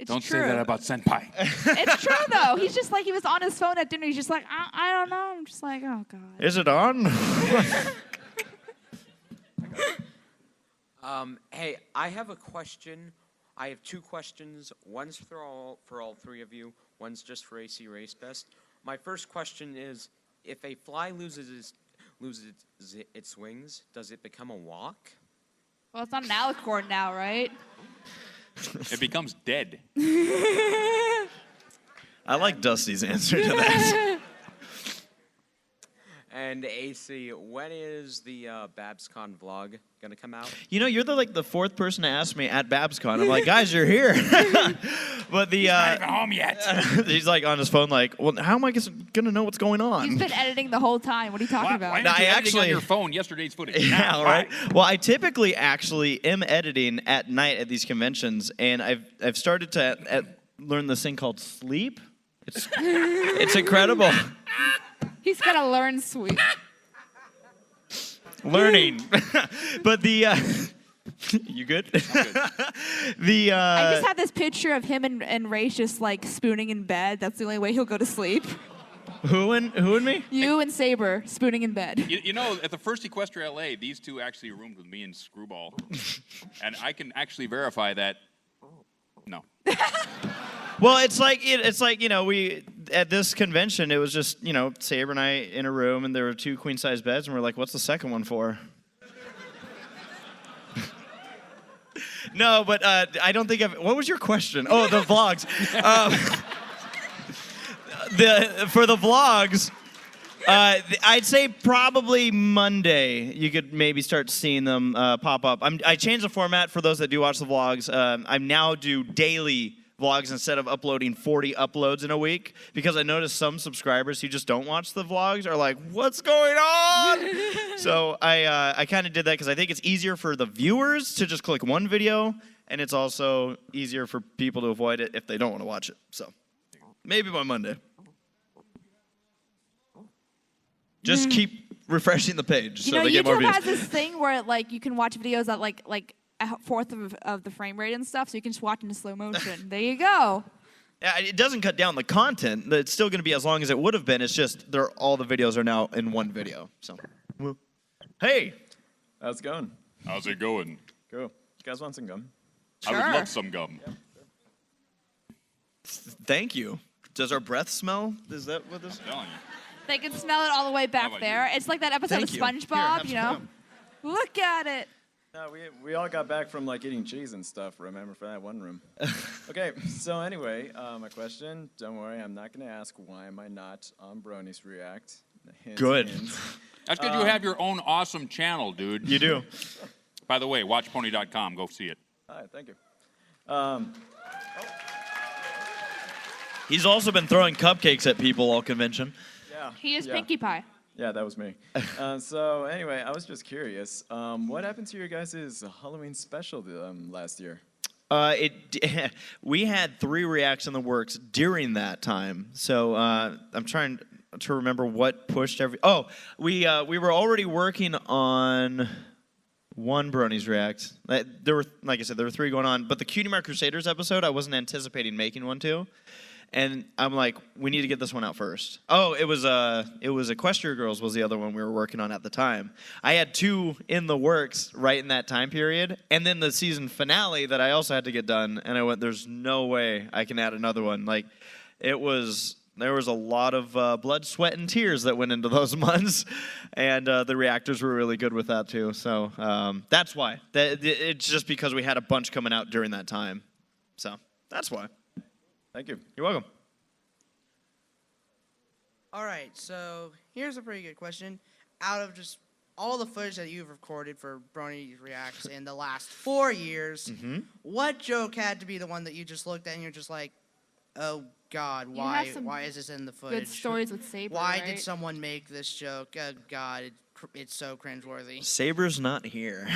It's Don't true. say that about Senpai. It's true though. He's just like he was on his phone at dinner. He's just like I don't know. I'm just like oh god. Is it on? Hey, I have a question. I have 2 questions. One's for all 3 of you. One's just for ACRacebest. My first question is: if a fly loses its wings, does it become a walk? Well, it's not an alicorn now, right? It becomes dead. I like Dusty's answer to that. And AC, when is the BABSCON vlog gonna come out? You know, you're the 4th person to ask me at BABSCON. I'm like, guys, you're here. But the He's not even home yet. he's like on his phone, like, well, how am I gonna know what's going on? He's been editing the whole time. What are you talking about? Why No, aren't you I editing on actually- your phone yesterday's footage? Yeah, Now, right. why? Well, I typically actually am editing at night at these conventions, and I've started to learn this thing called sleep. It's incredible. He's gonna learn sweet. Learning, but the you good? The I just have this picture of him and Ray just like spooning in bed. That's the only way he'll go to sleep. Who and me? You and Saber spooning in bed. You know, at the first Equestria LA, these 2 actually roomed with me and Screwball. And I can actually verify that. No. Well, it's like we at this convention, it was just Saber and I in a room, and there were 2 queen-size beds, and we're like, what's the second one for? No, but I don't think what was your question? Oh, the vlogs. For the vlogs, I'd say probably Monday you could maybe start seeing them pop up. I changed the format for those that do watch the vlogs. I now do daily vlogs instead of uploading 40 uploads in a week, because I noticed some subscribers who just don't watch the vlogs are like, what's going on? So I kind of did that because I think it's easier for the viewers to just click one video, and it's also easier for people to avoid it if they don't want to watch it. So maybe by Monday. Just keep refreshing the page so they get more YouTube views. has this thing where like you can watch videos at like a fourth of the frame rate and stuff, so you can just watch in slow motion. There you go. Yeah, it doesn't cut down the content. It's still going to be as long as it would have been. It's just all the videos are now in one video. So, hey, how's it going? How's it going? Cool. You guys want some gum? I would love some gum. Yeah. Thank you. Does our breath smell? Is that what this is? They can smell it all the way back there. It's like that episode Thank of you. SpongeBob, Here, you have know? some Look at it. No, we all got back from like eating cheese and stuff, remember, for that one room. Okay, so anyway, my question, don't worry, I'm not going to ask why am I not on Bronies React. Hint, Good. hint. That's because you have your own awesome channel, dude. You do. By the way, watchpony.com. Go see it. All right, thank you. He's also been throwing cupcakes at people all convention. Yeah. He is yeah. Pinkie Pie. Yeah, that was me. So anyway, I was just curious. What happened to your guys' Halloween special last year? We had 3 reacts in the works during that time. So I'm trying to remember what pushed every. Oh, we were already working on one Bronies React. There were, like I said, there were 3 going on. But the Cutie Mark Crusaders episode, I wasn't anticipating making one too. And I'm like, we need to get this one out first. Oh, it was Equestria Girls was the other one we were working on at the time. I had 2 in the works right in that time period, and then the season finale that I also had to get done. And I went, there's no way I can add another one. Like, there was a lot of blood, sweat, and tears that went into those months, and the reactors were really good with that too. So that's why. It's just because we had a bunch coming out during that time. So that's why. Thank you. You're welcome. All right, so here's a pretty good question. Out of just all the footage that you've recorded for Bronies Reacts in the last 4 years, what joke had to be the one that you just looked at and you're just like, oh God, You have why some is this in the footage? Good stories with Saber. Why right? did someone make this joke? Oh God, it's so cringeworthy. Saber's not here.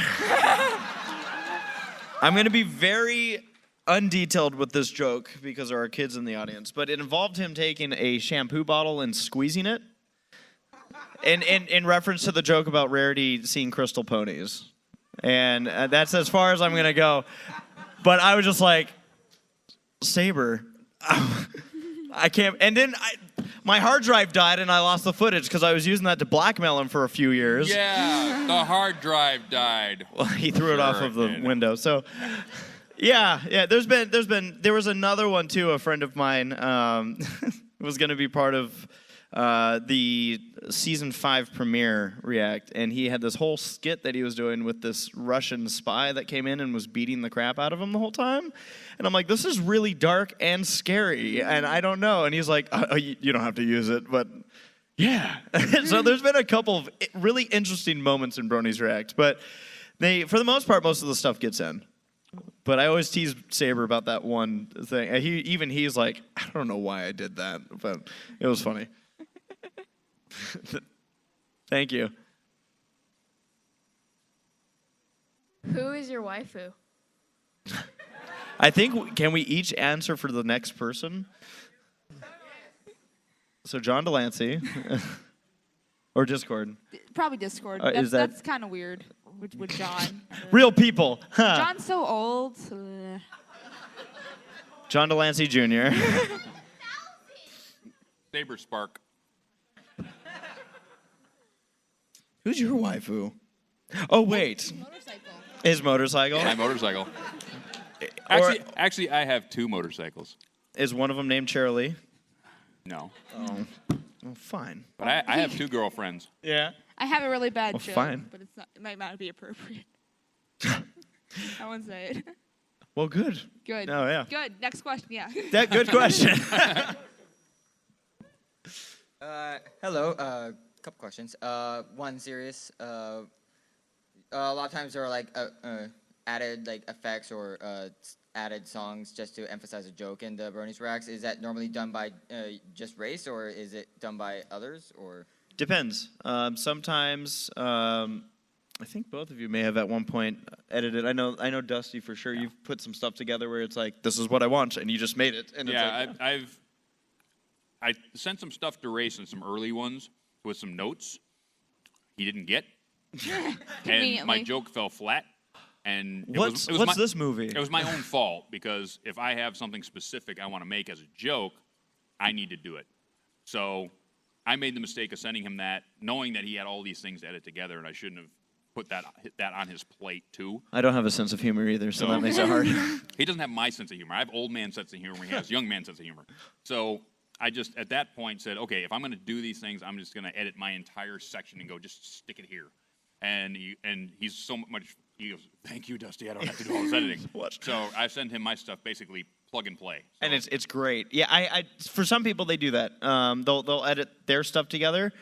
I'm going to be very undetailed with this joke because there are kids in the audience, but it involved him taking a shampoo bottle and squeezing it. In reference to the joke about Rarity seeing crystal ponies. And that's as far as I'm going to go. But I was just like, Saber, I can't. And then my hard drive died and I lost the footage because I was using that to blackmail him for a few years. Yeah, the hard drive died. Well, he threw it off of the window. So, yeah. There was another one too. A friend of mine was going to be part of the season 5 premiere React, and he had this whole skit that he was doing with this Russian spy that came in and was beating the crap out of him the whole time. And I'm like, this is really dark and scary, and I don't know. And he's like, you don't have to use it, but yeah. So there's been a couple of really interesting moments in Bronies React, but for the most part, most of the stuff gets in. But I always tease Saber about that one thing. He's like, I don't know why I did that, but it was funny. Thank you. Who is your waifu? I think, can we each answer for the next person? So John Delancey. Or Discord. Probably Discord. That's kind of weird with John. Real people. Huh. John's so old. John Delancey Jr. Saber Spark. Who's your waifu? Oh, wait. His motorcycle? My motorcycle. Actually, I have 2 motorcycles. Is one of them named Cheryl? No. Oh. Well, fine. But I have 2 girlfriends. Yeah. I have a really bad Well, joke, fine. but it might not be appropriate. I won't say it. Well, good. Good. Oh, yeah. Good. Next question. Yeah. Good question. Hello. Couple questions. One serious. A lot of times there are like added like effects or added songs just to emphasize a joke in the Bronies Reacts. Is that normally done by just Race, or is it done by others, or? Depends. Sometimes, I think both of you may have at one point edited. I know Dusty for sure. You've put some stuff together where it's like, this is what I want, and you just made it. And Yeah, it's like, I sent some stuff to Race and some early ones with some notes he didn't get. And my joke fell flat. And What's this movie? It was my own fault, because if I have something specific I want to make as a joke, I need to do it. So I made the mistake of sending him that, knowing that he had all these things to edit together, and I shouldn't have put that on his plate too. I don't have a sense of humor either, so that makes it hard. He doesn't have my sense of humor. I have old man sense of humor. He has young man sense of humor. So I just, at that point, said, okay, if I'm going to do these things, I'm just going to edit my entire section and go, just stick it here. And he's so much, he goes, thank you, Dusty, I don't have to do all this editing. So I send him my stuff basically plug and play. So. And it's great. Yeah, I for some people, they do that. They'll edit their stuff together.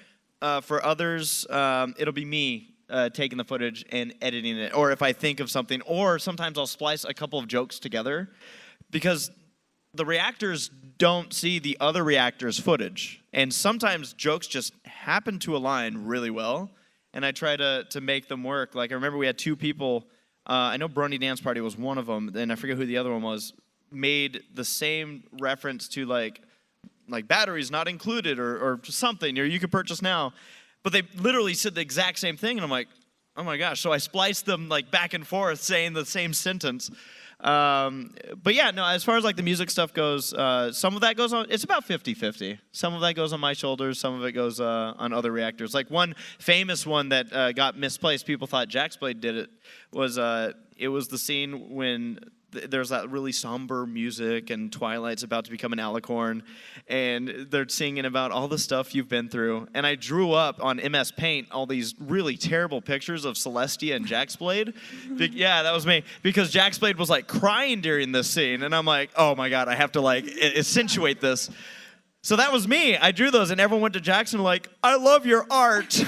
For others, it'll be me taking the footage and editing it. Or if I think of something, or sometimes I'll splice a couple of jokes together, because the reactors don't see the other reactors' footage. And sometimes jokes just happen to align really well, and I try to make them work. Like, I remember we had 2 people, I know Brony Dance Party was one of them, and I forget who the other one was, made the same reference to like batteries not included or something, or you could purchase now. But they literally said the exact same thing, and I'm like, oh my gosh. So I spliced them like back and forth saying the same sentence. But yeah, no, as far as like the music stuff goes, some of that goes on, it's about 50-50. Some of that goes on my shoulders, some of it goes on other reactors. Like one famous one that got misplaced, people thought Jaxblade did it, was the scene when there's that really somber music and Twilight's about to become an alicorn, and they're singing about all the stuff you've been through. And I drew up on MS Paint all these really terrible pictures of Celestia and Jaxblade. Yeah, that was me. Because Jaxblade was like crying during this scene, and I'm like, oh my god, I have to like accentuate this. So that was me. I drew those, and everyone went to Jackson like, I love your art.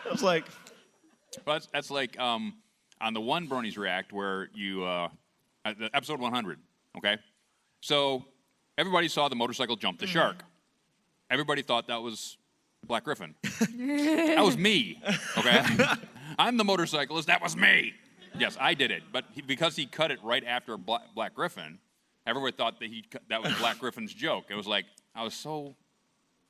I was like... Well, that's like... on the one Bronies React where you, episode 100, okay? So everybody saw the motorcycle jump the shark. Everybody thought that was Black Griffin. That was me, okay? I'm the motorcyclist. That was me. Yes, I did it. But because he cut it right after Black Griffin, everybody thought that that was Black Griffin's joke. It was like, I was so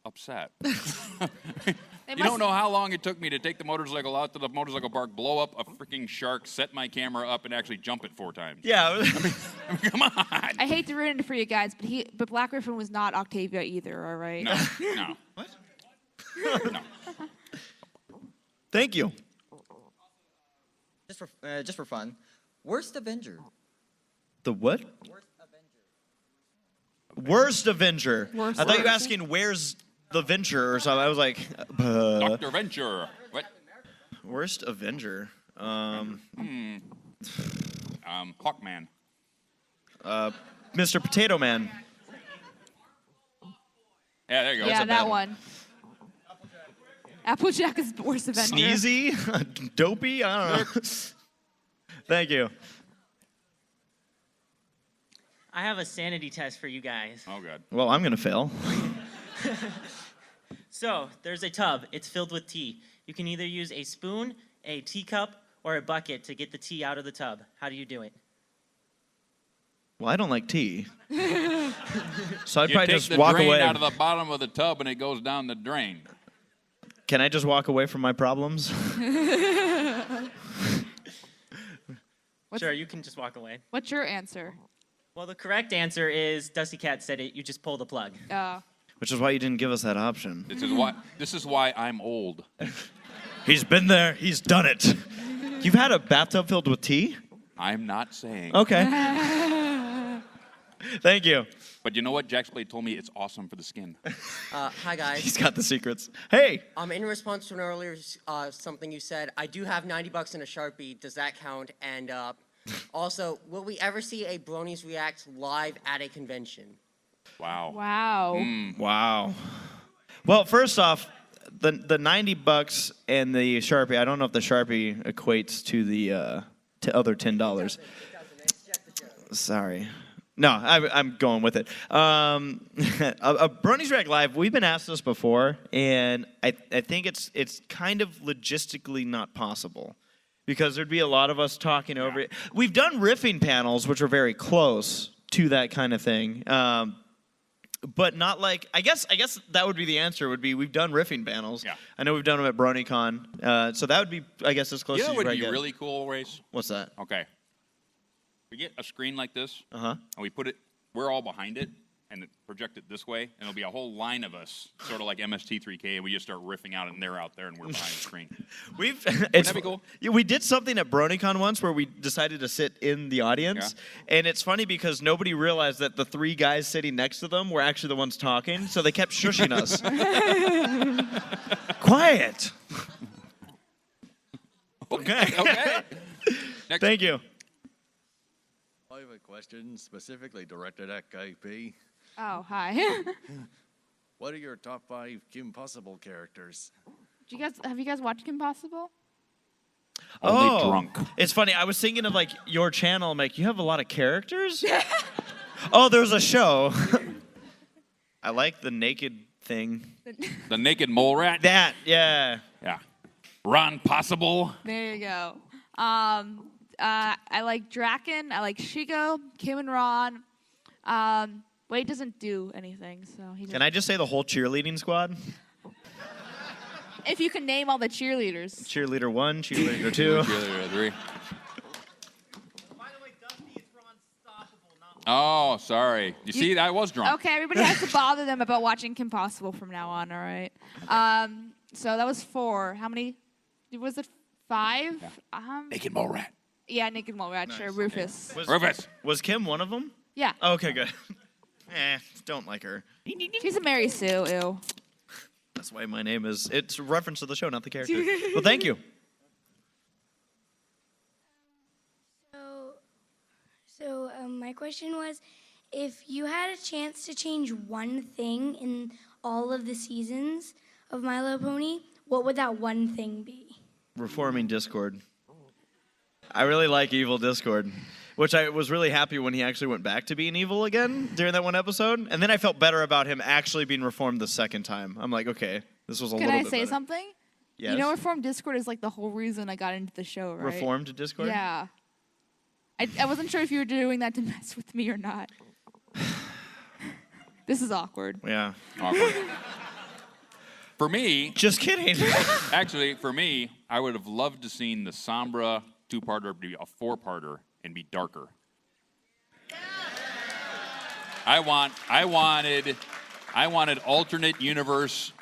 upset. You don't know how long it took me to take the motorcycle out to the motorcycle park, blow up a freaking shark, set my camera up, and actually jump it 4 times. Yeah. I mean, come on. I hate to ruin it for you guys, but Black Griffin was not Octavia either, all right? No, no. What? No. Thank you. Just for fun, worst Avenger. The what? Worst Avenger. Worst I thought you were Avenger. asking where's the Venture or something. I was like, Dr. Venture. What? Worst Avenger. Hawkman. Mr. Potato Man. Yeah, there you go. Yeah, That's a that bad one. Applejack is the worst Avenger. Sneezy? Dopey? I don't know. Thank you. I have a sanity test for you guys. Oh, God. Well, I'm going to fail. So, there's a tub. It's filled with tea. You can either use a spoon, a teacup, or a bucket to get the tea out of the tub. How do you do it? Well, I don't like tea. So I'd You probably take just the walk drain away. out of the bottom of the tub and it goes down the drain. Can I just walk away from my problems? Sure, you can just walk away. What's your answer? Well, the correct answer is Dustykat said it. You just pull the plug. Which is why you didn't give us that option. This is why I'm old. He's been there. He's done it. You've had a bathtub filled with tea? I'm not saying. Okay. Thank you. But you know what? Jack Spade told me it's awesome for the skin. Hi guys. He's got the secrets. Hey. In response to an earlier something you said, I do have $90 in a Sharpie. Does that count? And also, will we ever see a Bronies React live at a convention? Wow. Wow. Wow. Well, first off, the $90 and the Sharpie. I don't know if the Sharpie equates to the to other $10. Sorry. No, I'm going with it. A Bronies React Live, we've been asked this before, and I think it's kind of logistically not possible because there'd be a lot of us talking over it. We've done riffing panels, which are very close to that kind of thing, but not like, I guess that would be the answer, would be we've done riffing panels. Yeah. I know we've done them at BronyCon, so that would be, I guess, as close You know as what you would might be get. really cool, Race? What's that? Okay. We get a screen like this, Uh-huh. and we put it, we're all behind it, and project it this way, and it'll be a whole line of us, sort of like MST3K, and we just start riffing out, and they're out there, and we're behind the screen. Wouldn't that be cool? Yeah, we did something at BronyCon once where we decided to sit in the audience, and it's funny because nobody realized that the 3 guys sitting next to them were actually the ones talking, so they kept shushing us. Quiet. Okay. Okay. Thank you. I have a question specifically directed at KP. Oh, hi. What are your top 5 Kim Possible characters? Have you guys watched Kim Possible? Only drunk. It's funny. I was thinking of like your channel. I'm like, you have a lot of characters? Oh, there's a show. I like the naked thing. The naked mole rat? That, yeah. Yeah. Ron Possible. There you go. I like Draken. I like Shigo, Kim and Ron. Wade doesn't do anything, so he. Can I just say the whole cheerleading squad? If you can name all the cheerleaders. Cheerleader 1, cheerleader 2. Cheerleader 3. Oh, sorry. You see, I was drunk. Okay, everybody has to bother them about watching Kim Possible from now on, all right? So that was 4. How many? Was it 5? Yeah. Naked mole rat. Yeah, Naked Mole Rat, sure. Rufus. Was Kim one of them? Yeah. Okay, good. Don't like her. She's a Mary Sue, ew. That's why my name is, it's a reference to the show, not the character. Well, thank you. So my question was, if you had a chance to change one thing in all of the seasons of My Little Pony, what would that one thing be? Reforming Discord. I really like evil Discord. which I was really happy when he actually went back to being evil again during that one episode. And then I felt better about him actually being reformed the second time. I'm like, okay, this was a Can little I bit say better. something? Yes. You know, Reformed Discord is like the whole reason I got into the show, right? Reformed Discord? Yeah. I wasn't sure if you were doing that to mess with me or not. This is awkward. Yeah. Awkward. For me... Just kidding. Actually, for me, I would have loved to seen the Sombra two-parter be a four-parter and be darker. I wanted alternate universe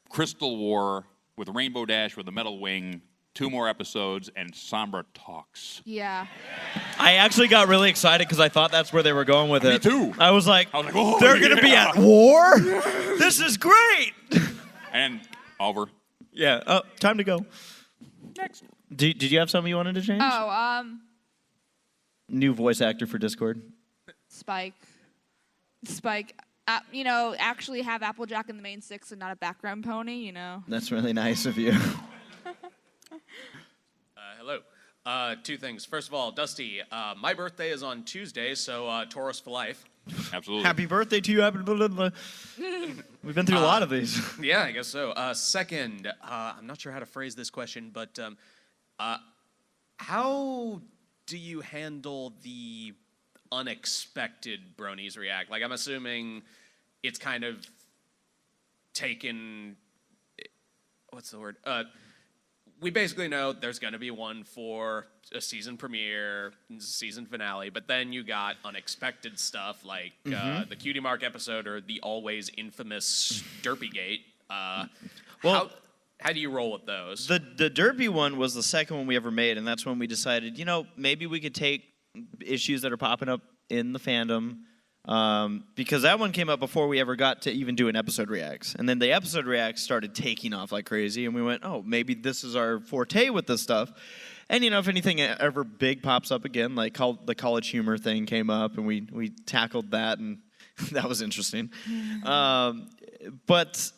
Crystal War with Rainbow Dash with a metal wing, 2 more episodes, and Sombra talks. Yeah. I actually got really excited because I thought that's where they were going with it. Me too. I was like, oh, they're going to be at war? This is great. And over. Yeah. Oh, time to go. Next. Did you have something you wanted to change? Oh, New voice actor for Discord. Spike. You know, actually have Applejack in the main 6 and not a background pony, you know. That's really nice of you. Hello. 2 things. First of all, Dusty, my birthday is on Tuesday, so Taurus for life. Absolutely. Happy birthday to you. Happy We've been through a lot of these. Yeah, I guess so. Second, I'm not sure how to phrase this question, but how do you handle the unexpected Bronies React? Like, I'm assuming it's kind of taken... What's the word? We basically know there's going to be one for a season premiere, season finale, but then you got unexpected stuff like the Cutie Mark episode or the always infamous Derpygate. Well, how do you roll with those? The Derpy one was the second one we ever made, and that's when we decided, you know, maybe we could take issues that are popping up in the fandom, because that one came up before we ever got to even do an episode reacts. And then the episode reacts started taking off like crazy, and we went, oh, maybe this is our forte with this stuff. And, you know, if anything ever big pops up again, like the college humor thing came up, and we tackled that, and that was interesting. But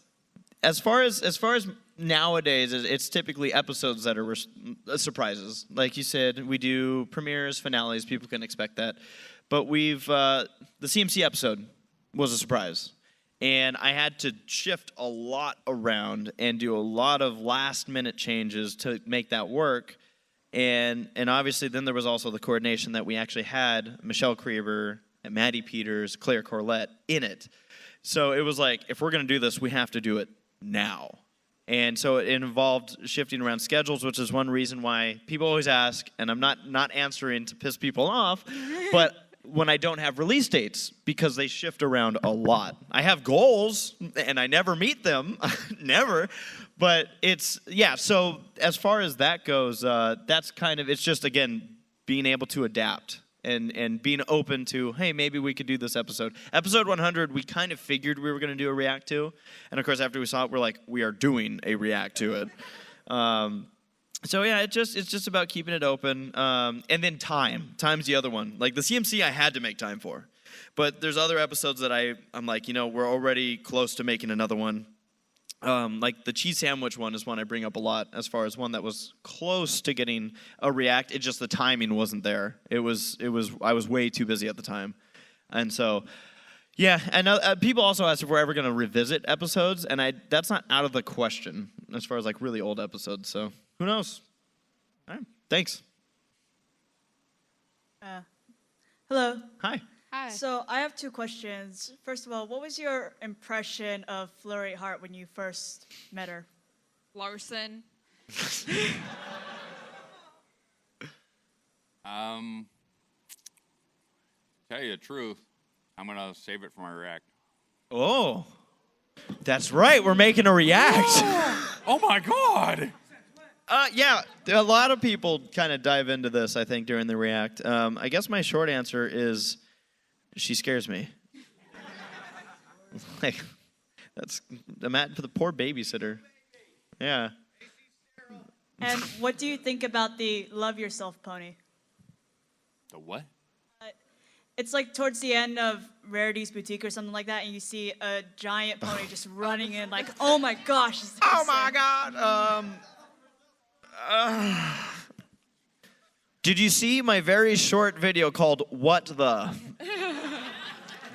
as far as nowadays, it's typically episodes that are surprises. Like you said, we do premieres, finales, people can expect that. But the CMC episode was a surprise. And I had to shift a lot around and do a lot of last-minute changes to make that work. And obviously then there was also the coordination that we actually had Michelle Creever and Maddie Peters, Claire Corlett in it. So it was like, if we're going to do this, we have to do it now. And so it involved shifting around schedules, which is one reason why people always ask, and I'm not answering to piss people off, but when I don't have release dates, because they shift around a lot. I have goals, and I never meet them, never. But so as far as that goes, that's kind of, it's just, again, being able to adapt. And being open to, hey, maybe we could do this episode. Episode 100, we kind of figured we were going to do a react to. And, of course, after we saw it, we're like, we are doing a react to it. So, yeah, it's just about keeping it open. And then time. Time's the other one. Like, the CMC I had to make time for. But there's other episodes that I'm like, you know, we're already close to making another one. Like the cheese sandwich one is one I bring up a lot as far as one that was close to getting a react. It just the timing wasn't there. I was way too busy at the time. And so, yeah, and people also asked if we're ever going to revisit episodes, and that's not out of the question as far as like really old episodes. So who knows? All right, thanks. Hello. Hi. Hi. So I have 2 questions. First of all, what was your impression of Flurry Hart when you first met her? Larson. Tell you the truth, I'm gonna save it for my react. Oh, that's right. We're making a react. Oh my God. Yeah, a lot of people kind of dive into this, I think, during the react. I guess my short answer is, she scares me. Like, I'm at for the poor babysitter. Yeah. And what do you think about the Love Yourself pony? The what? It's like towards the end of Rarity's Boutique or something like that, and you see a giant pony just running in, like, oh my gosh. Oh my God. Did you see my very short video called "What the"?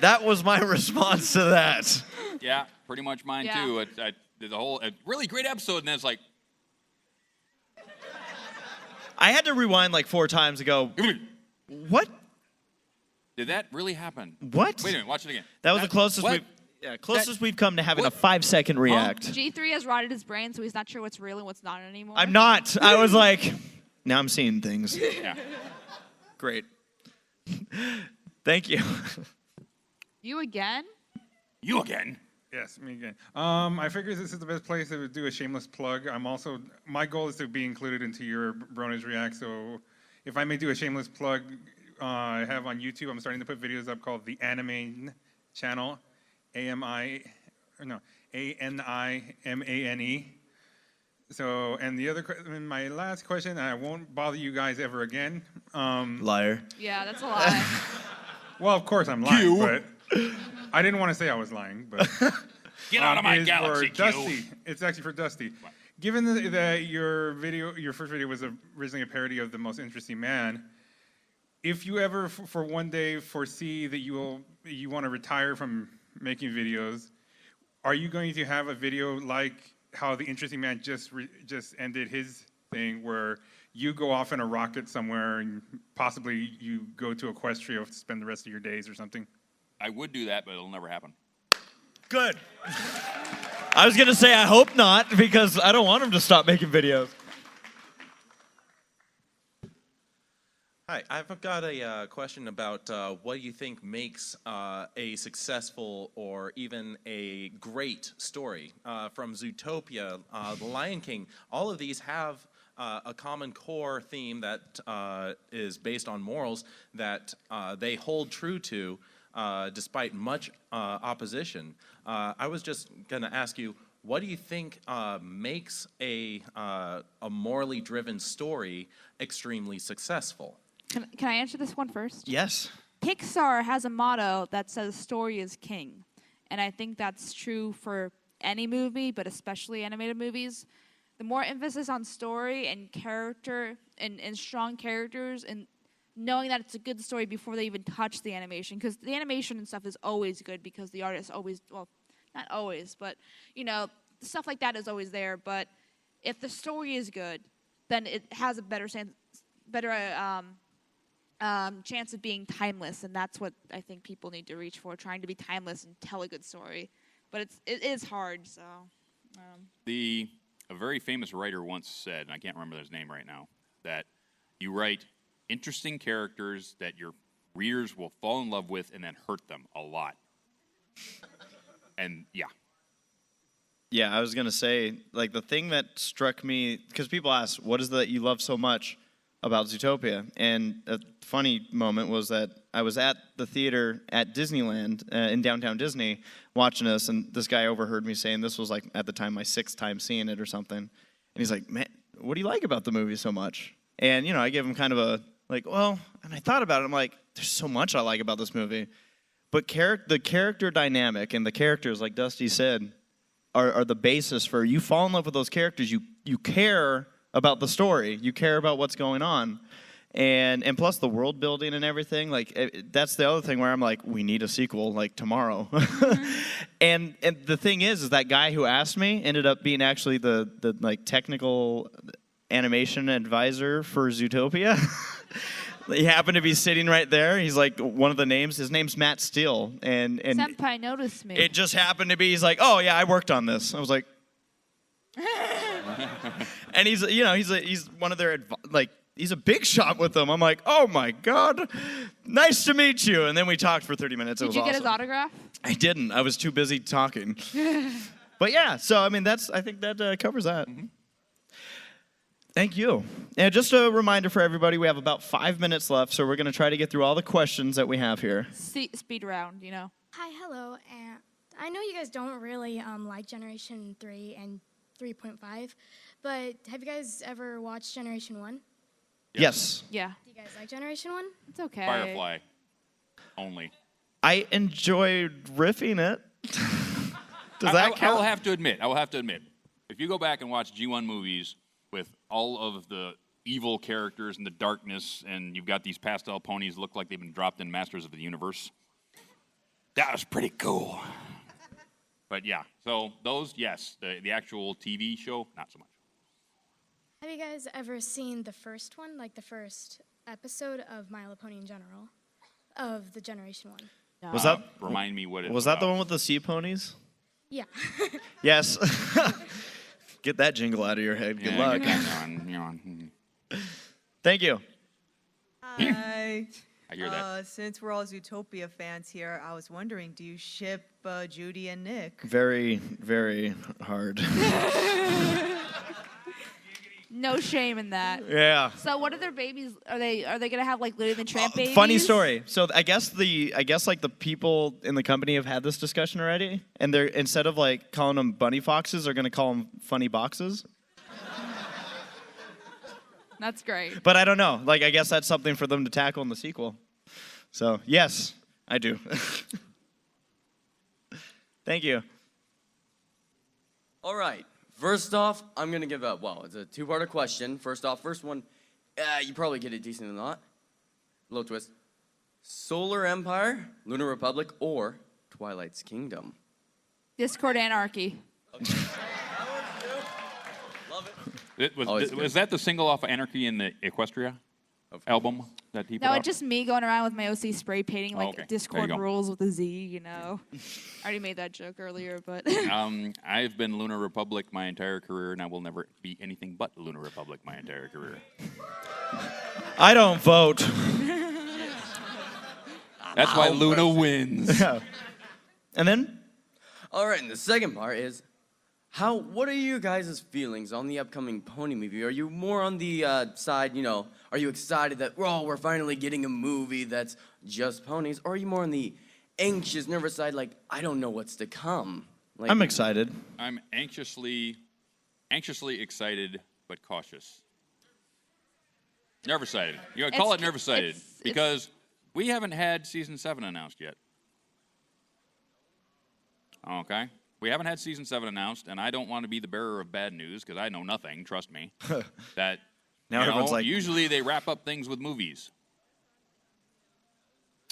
That was my response to that. Yeah, pretty much mine Yeah. too. I did the whole really great episode, and then it's like, I had to rewind like 4 times to go, what? did that really happen? What? Wait a minute, watch it again. That was the closest what? we've come to having a 5-second react. G3 has rotted his brain, so he's not sure what's real and what's not anymore. I'm not. I was like, now I'm seeing things. Yeah. Great. Thank you. You again? You again? Yes, me again. I figured this is the best place to do a shameless plug. My goal is to be included into your Bronies React, so if I may do a shameless plug, I have on YouTube, I'm starting to put videos up called the Anime channel, ANIMANE. So, and my last question, and I won't bother you guys ever again. Liar. Yeah, that's a lie. Well, of course I'm lying, but I didn't want to say I was lying, but Get out of my it is galaxy, for Q. Dusty. It's actually for Dusty. Given that your first video was originally a parody of The Most Interesting Man, if you ever for one day foresee that you want to retire from making videos, are you going to have a video like how The Interesting Man just ended his thing, where you go off in a rocket somewhere and possibly you go to Equestria to spend the rest of your days or something? I would do that, but it'll never happen. Good. I was going to say I hope not, because I don't want him to stop making videos. Hi, I've got a question about what you think makes a successful or even a great story. From Zootopia, The Lion King, all of these have a common core theme that is based on morals that they hold true to despite much opposition. I was just going to ask you, what do you think makes a morally driven story extremely successful? Can I answer this one first? Yes. Pixar has a motto that says story is king. And I think that's true for any movie, but especially animated movies. The more emphasis on story and character and strong characters and knowing that it's a good story before they even touch the animation. Because the animation and stuff is always good because the artist always, well, not always, but, you know, stuff like that is always there. But if the story is good, then it has a better chance of being timeless, and that's what I think people need to reach for, trying to be timeless and tell a good story. But it is hard, so. A very famous writer once said, and I can't remember his name right now, that you write interesting characters that your readers will fall in love with and then hurt them a lot. And yeah. Yeah, I was going to say, like, the thing that struck me, because people ask, what is it that you love so much about Zootopia? And a funny moment was that I was at the theater at Disneyland in downtown Disney watching this, and this guy overheard me saying, this was like at the time my 6th time seeing it or something. And he's like, man, what do you like about the movie so much? And, you know, I gave him kind of a, like, well, and I thought about it. I'm like, there's so much I like about this movie. But the character dynamic and the characters, like Dusty said, are the basis for, you fall in love with those characters, you care about the story, you care about what's going on, and plus the world building and everything. Like, that's the other thing where I'm like, we need a sequel like tomorrow. and the thing is that guy who asked me ended up being actually the like technical animation advisor for Zootopia. He happened to be sitting right there. He's like one of the names. His name's Matt Steele, and Senpai noticed me. it just happened to be. He's like, oh yeah, I worked on this. I was like. And he's one of their, like, he's a big shot with them. I'm like, oh my God, nice to meet you. And then we talked for 30 minutes. It was Did you get his awesome. autograph? I didn't. I was too busy talking. But yeah, so I mean, I think that covers that. Mm-hmm. Thank you. And just a reminder for everybody, we have about 5 minutes left, so we're going to try to get through all the questions that we have here. Speed round, you know. Hi, hello. I know you guys don't really like Generation 3 and 3.5, but have you guys ever watched Generation 1? Yes. Yeah. Do you guys like Generation 1? It's okay. Firefly. Only. I enjoyed riffing it. Does I that count? will have to admit, if you go back and watch G1 movies with all of the evil characters in the darkness, and you've got these pastel ponies look like they've been dropped in Masters of the Universe. That was pretty cool. But yeah, so those, yes. The actual TV show, not so much. Have you guys ever seen the first one, like the first episode of My Little Pony in general, of the Generation One? No. Was that remind me what it was that the one with the sea ponies? Yeah. Yes. Get that jingle out of your head. Good luck. Thank you. Hi. I hear that. Since we're all Zootopia fans here, I was wondering, do you ship Judy and Nick? Very, very hard. No shame in that. Yeah. So what are their babies? Are they gonna have like Lady and the Tramp babies? Funny story. So I guess like the people in the company have had this discussion already, and they're instead of like calling them bunny foxes, they're gonna call them funny boxes. That's great. But I don't know. Like I guess that's something for them to tackle in the sequel. So yes, I do. Thank you. All right. First off, I'm going to give up. Well, it's a two-parter question. First off, first one, you probably get it decent or not. Little twist. Solar Empire, Lunar Republic, or Twilight's Kingdom? Discord Anarchy. Was that the single off of Anarchy in the Equestria album that he put No, out? it's just me going around with my OC spray painting like okay. There you Discord go. rules with a Z, you know. I already made that joke earlier, but I've been Lunar Republic my entire career, and I will never be anything but Lunar Republic my entire career. I don't vote. That's why Luna wins. Yeah. And then? All right, and the second part is, what are you guys' feelings on the upcoming Pony movie? Are you more on the side, are you excited that, we're finally getting a movie that's just ponies? Or are you more on the anxious, nervous side, like, I don't know what's to come? Like, I'm excited. I'm anxiously excited, but cautious. Nervous-sighted. Call it nervous-sighted, because we haven't had Season 7 announced yet. Okay? We haven't had Season 7 announced, and I don't want to be the bearer of bad news, because I know nothing, trust me. That Now everyone's like, usually they wrap up things with movies.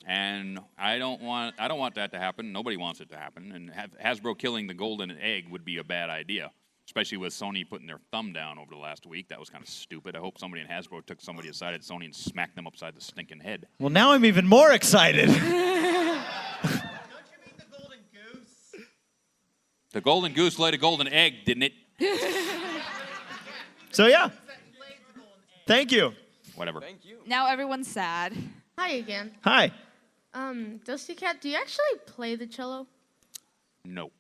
And I don't want that to happen. Nobody wants it to happen. And Hasbro killing the golden egg would be a bad idea, especially with Sony putting their thumb down over the last week. That was kind of stupid. I hope somebody in Hasbro took somebody aside at Sony and smacked them upside the stinking head. Well, now I'm even more excited. The golden goose laid a golden egg, didn't it? So yeah. Thank you. Whatever. now everyone's sad. Hi again. Hi. Dustykat, do you actually play the cello? No.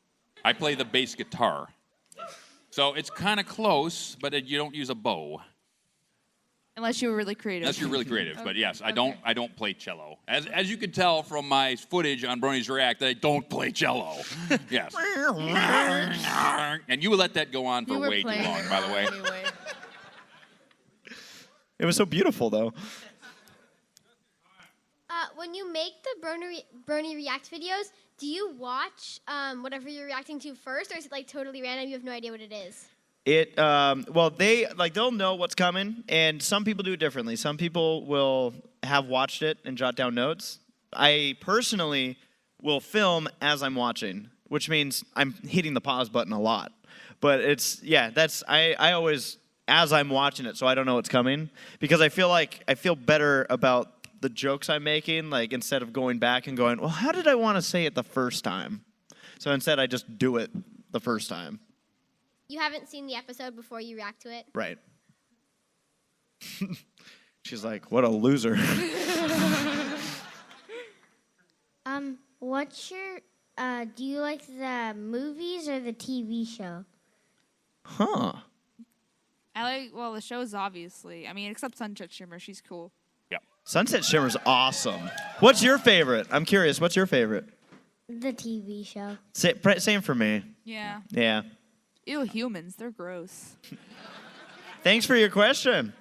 I play the bass guitar. So it's kind of close, but you don't use a bow. Unless you were really creative. Unless you're really creative. But yes, I don't play cello. As you can tell from my footage on Bronies React, I don't play cello. Yes. And you would let that go on for way too long, by the way. Anyway. It was so beautiful, though. When you make the Brony React videos, do you watch whatever you're reacting to first, or is it like totally random? You have no idea what it is. Well, they'll know what's coming, and some people do it differently. Some people will have watched it and jot down notes. I personally will film as I'm watching, which means I'm hitting the pause button a lot. But I always, as I'm watching it, so I don't know what's coming, because I feel better about the jokes I'm making, like instead of going back and going, well, how did I want to say it the first time? So instead, I just do it the first time. You haven't seen the episode before you react to it? Right. She's like, what a loser. What's your, do you like the movies or the TV show? Huh. The shows, obviously. I mean, except Sunset Shimmer. She's cool. Yeah. Sunset Shimmer's awesome. What's your favorite? I'm curious. What's your favorite? The TV show. Same for me. Yeah. Yeah. Ew, humans. They're gross. Thanks for your question.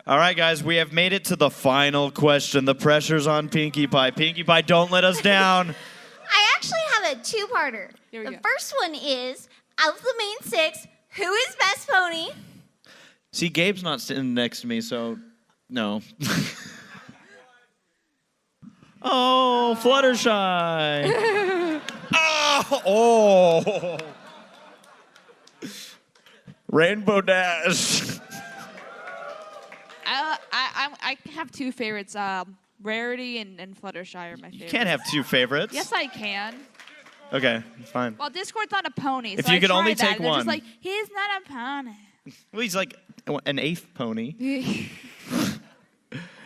All right, guys, we have made it to the final question. The pressure's on Pinkie Pie. Pinkie Pie, don't let us down. I actually have a two-parter. Here we The go. first one is, out of the main six, who is best pony? See, Gabe's not sitting next to me, so no. Oh, Fluttershy. Oh. Rainbow Dash. I have two favorites. Rarity and Fluttershy are my favorites. You can't have two favorites. Yes, I can. Okay, fine. Well, Discord's not a pony. If so you I could tried only that, take and they're one. just like, he's not a pony. Well, he's like an eighth pony.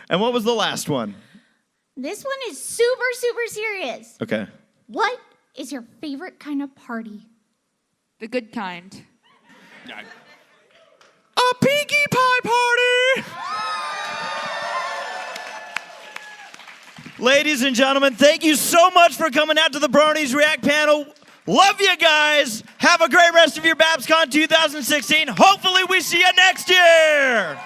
And what was the last one? This one is super, super serious. Okay. What is your favorite kind of party? The good kind. A Pinkie Pie party! Ladies and gentlemen, thank you so much for coming out to the Bronies React panel. Love you guys. Have a great rest of your BABSCON 2016. Hopefully we see you next year.